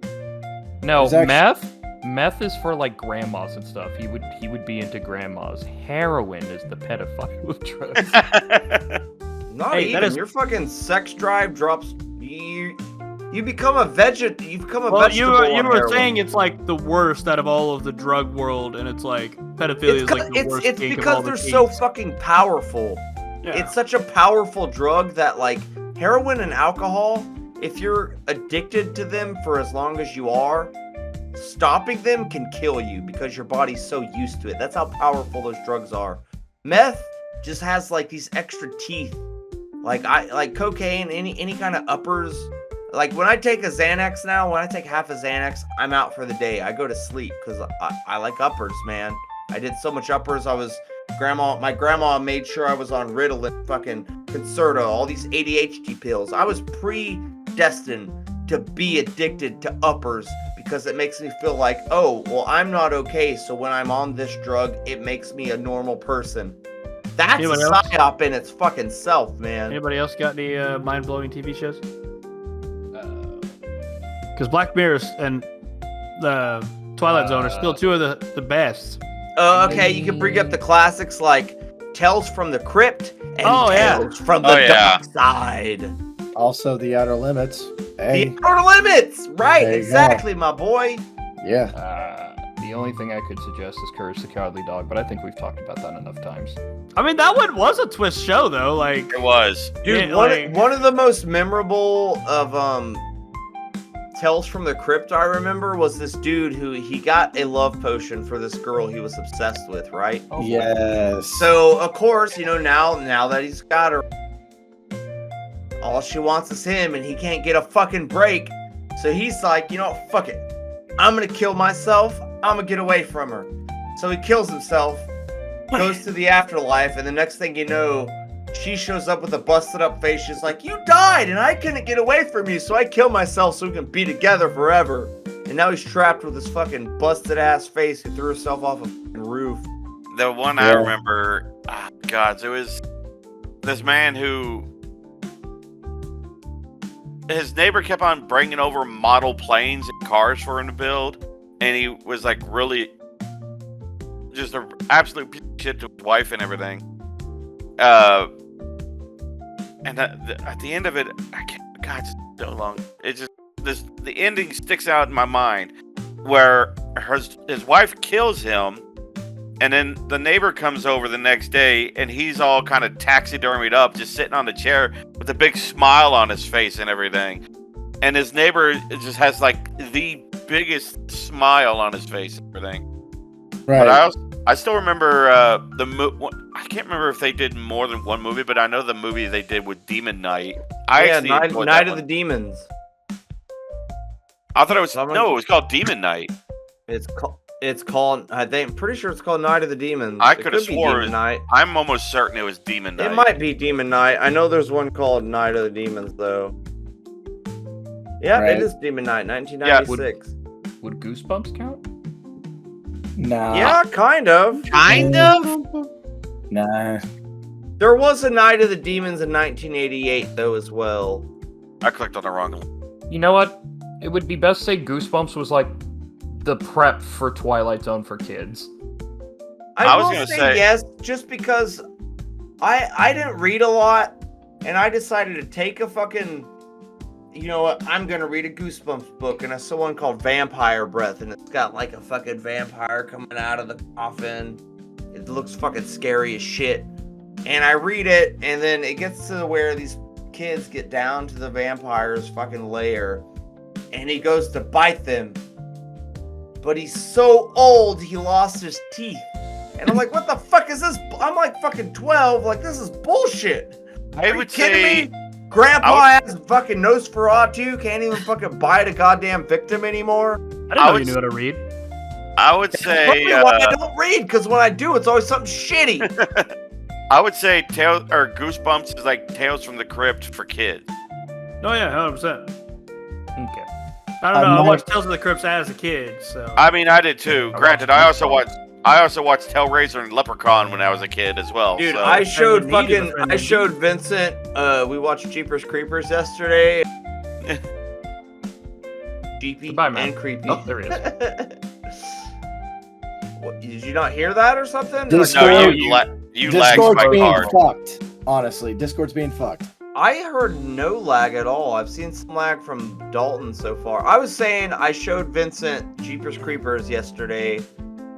No, There's actually- meth is for like grandmas and stuff. He would be into grandmas. Heroin is the pedophile of drugs. Not Hey, that even. is- Your fucking sex drive drops. You become a veget. You become a Well, you vegetable. were on heroin. saying it's like the worst out of all of the drug world, and it's like pedophilia is like the worst it's kink of all because the they're so kinks. fucking powerful. Yeah. It's such a powerful drug that like heroin and alcohol, if you're addicted to them for as long as you are, stopping them can kill you because your body's so used to it. That's how powerful those drugs are. Meth just has like these extra teeth. Like cocaine, any kind of uppers. Like when I take a Xanax now, when I take half a Xanax, I'm out for the day. I go to sleep because I like uppers, man. I did so much uppers. My grandma made sure I was on Ritalin, fucking Concerta, all these ADHD pills. I was predestined to be addicted to uppers because it makes me feel like, oh, well, I'm not okay. So when I'm on this drug, it makes me a normal person. That's Anybody a else? psyop in its fucking self, man. Anybody else got any mind-blowing TV shows? Because Black Mirror and the Twilight Zone are still two of the best. Okay, you can bring up the classics like Tales from the Crypt and Oh, yeah. Tales from the Oh, yeah. Dark Side. Also, The Outer Limits. Hey, The Outer Limits! Right, There you exactly, my boy. Yeah. The only thing I could suggest is Courage the Cowardly Dog, but I think we've talked about that enough times. I mean, that one was a twist show, though. Like, It was. Dude, Yeah, one, like- one of the most memorable of Tales from the Crypt I remember was this dude who he got a love potion for this girl he was obsessed with, right? Oh, Yes. So of course, now that he's got her, all she wants is him, and he can't get a fucking break. So he's like, fuck it. I'm gonna kill myself. I'm gonna get away from her. So he kills himself, goes to the afterlife, and the next thing you know, she shows up with a busted up face. She's like, you died, and I couldn't get away from you, so I killed myself so we can be together forever. And now he's trapped with this fucking busted ass face who threw herself off a fucking roof. The one I remember, God, it was this man who his neighbor kept on bringing over model planes and cars for him to build, and he was like really just an absolute piece of shit to his wife and everything. And at the end of it, I can't. God, it's so long. It just the ending sticks out in my mind, where his wife kills him. And then the neighbor comes over the next day, and he's all kind of taxidermied up, just sitting on the chair with a big smile on his face and everything. And his neighbor just has like the biggest smile on his face and everything. Right. But I still remember I can't remember if they did more than one movie, but I know the movie they did with Demon Knight. Night of the Demons. I thought it was it was called Demon Knight. It's called. I'm pretty sure it's called Night of the Demons. I could have be swore Demon Night. I'm almost certain it was Demon Knight. It might be Demon Night. I know there's one called Night of the Demons though. Yeah, Right. it is Demon Night, 1996. Would Goosebumps count? Nah. Yeah, kind of. Kind of. Nah. There was a Night of the Demons in 1988 though as well. I clicked on the wrong one. You know what? It would be best to say Goosebumps was like the prep for Twilight Zone for kids. I was will gonna say say- yes, just because I didn't read a lot, and I decided to take a fucking, you know what? I'm gonna read a Goosebumps book, and it's the one called Vampire Breath, and it's got like a fucking vampire coming out of the coffin. It looks fucking scary as shit. And I read it, and then it gets to where these kids get down to the vampire's fucking lair, and he goes to bite them. But he's so old, he lost his teeth. And I'm like, what the fuck is this? I'm like fucking 12. Like, this is bullshit. I Are you would kidding say me? Grandpa has fucking Nosferatu, can't even fucking bite a goddamn victim anymore. I didn't I know would you knew how to read. I would say Probably why I don't read, because when I do, it's always something shitty. I would say Goosebumps is like Tales from the Crypt for kids. Oh yeah, 100%. Okay. I don't know. I Another- watched Tales of the Crypt as a kid, so. I mean, I did too. I Granted, watched I also watched Hellraiser and Leprechaun when I was a kid as well. Dude, so. I showed And you need a fucking, friend I indeed. showed Vincent, we watched Jeepers Creepers yesterday. Jeepy Goodbye, man. and creepy. Oh, there he is. What, did you not hear that or something? Discord- no, Discord- you lagged Discord's my being card. fucked. Honestly, Discord's being fucked. I heard no lag at all. I've seen some lag from Dalton so far. I was saying I showed Vincent Jeepers Creepers yesterday,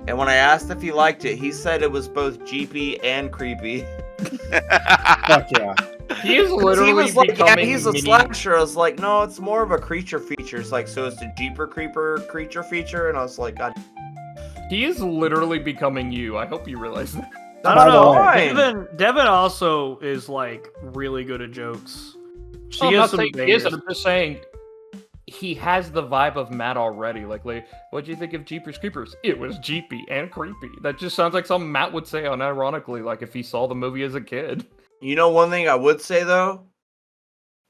and when I asked if he liked it, he said it was both jeepy and creepy. Fuck yeah. He is 'Cause literally he was like, yeah, becoming he's a mini- slasher. I was like, no, it's more of a creature feature. It's like, so it's a Jeeper Creeper creature feature, and I was like, God, He is literally becoming you. I hope you realize that. I By don't the know. way- Devin also is like really good at jokes. She I'm has not some saying he isn't. bangers. I'm just saying he has the vibe of Matt already. Like, what'd you think of Jeepers Creepers? It was jeepy and creepy. That just sounds like something Matt would say unironically, like if he saw the movie as a kid. you know one thing I would say though?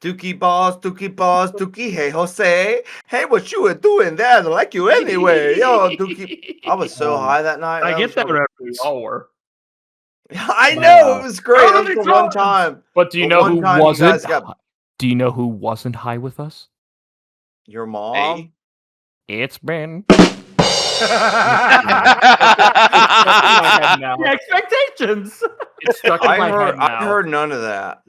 Dookie balls, Dookie, hey Jose. Hey, what you were doing there? I like you anyway. Yo, Dookie. I was so high that night. I That get was that so- reference. All were. I know, it was great. How That was many the one times? time. But do you The know one who time you wasn't? guys got- Do you know who wasn't high with us? Your mom? Hey. It's been. The expectations. It's stuck in my head now. I heard none of that.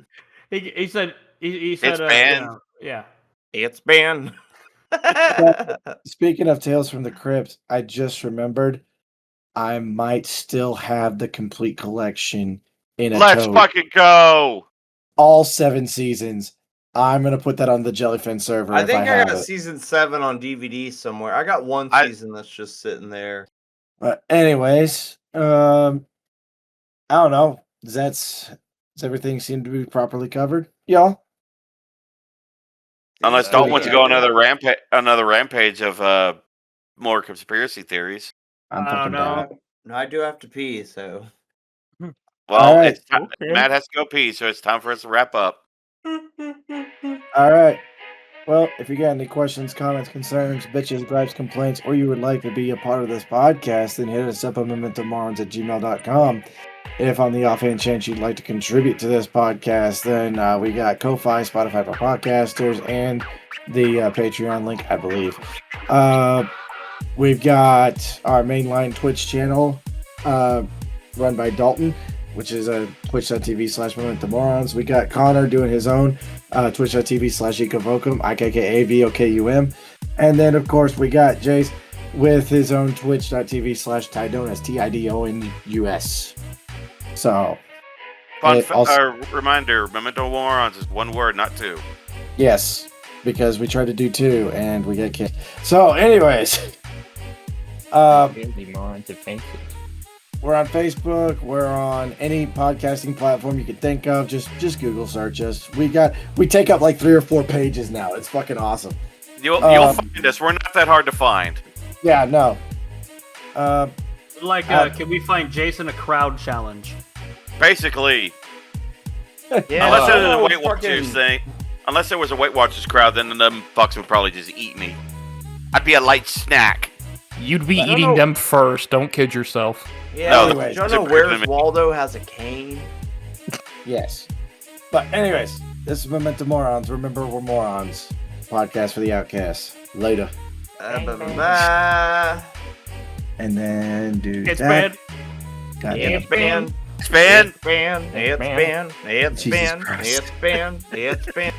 He said he said It's banned. yeah. It's been. Speaking of Tales from the Crypt, I just remembered I might still have the complete collection in a Let's tote. fucking go. All 7 seasons. I'm gonna put that on the Jellyfin server I if think I I have got it. season 7 on DVD somewhere. I got one I- season that's just sitting there. But anyways, I don't know. Does everything seem to be properly covered, y'all? Unless Yeah, Dalton wants to go yeah. another rampage of more conspiracy theories. I'm I fucking don't know. down. No, I do have to pee, so. Well, All right. Matt has to go pee, so it's time for us to wrap up. All right. Well, if you got any questions, comments, concerns, bitches, gripes, complaints, or you would like to be a part of this podcast, then hit us up at mementomorons@gmail.com. If on the offhand chance you'd like to contribute to this podcast, then we got Ko-Fi, Spotify for podcasters, and the Patreon link, I believe. We've got our mainline Twitch channel run by Dalton, which is twitch.tv/mementomorons. We got Connor doing his own twitch.tv/ecovocum, IKKAVOKUM. And then, of course, we got Jace with his own twitch.tv/Tidonus, TIDONUS. So, Reminder: Memento Morons is one word, not two. yes, because we tried to do 2 and we got kicked. So, anyways, we're on Facebook. We're on any podcasting platform you can think of. Just Google search us. We take up like 3 or 4 pages now. It's fucking awesome. You'll find us. We're not that hard to find. Yeah, no. Can we find Jason a crowd challenge? Basically, Yeah, unless it was a no, Weight Watchers thing, unless there was a Weight Watchers crowd, then them fucks would probably just eat me. I'd be a light snack. You'd be I don't eating know. them first. Don't kid yourself. Yeah, No, anyways. do you know it's where's improvement. Waldo has a cane? Yes. But anyways, this is Memento Morons. Remember, we're morons. Podcast for the outcasts. Later. Bye. And then do It's that. bad. God damn It's it. banned. Span. It's banned. It's banned. It's Jesus banned. Christ. It's banned. It's banned.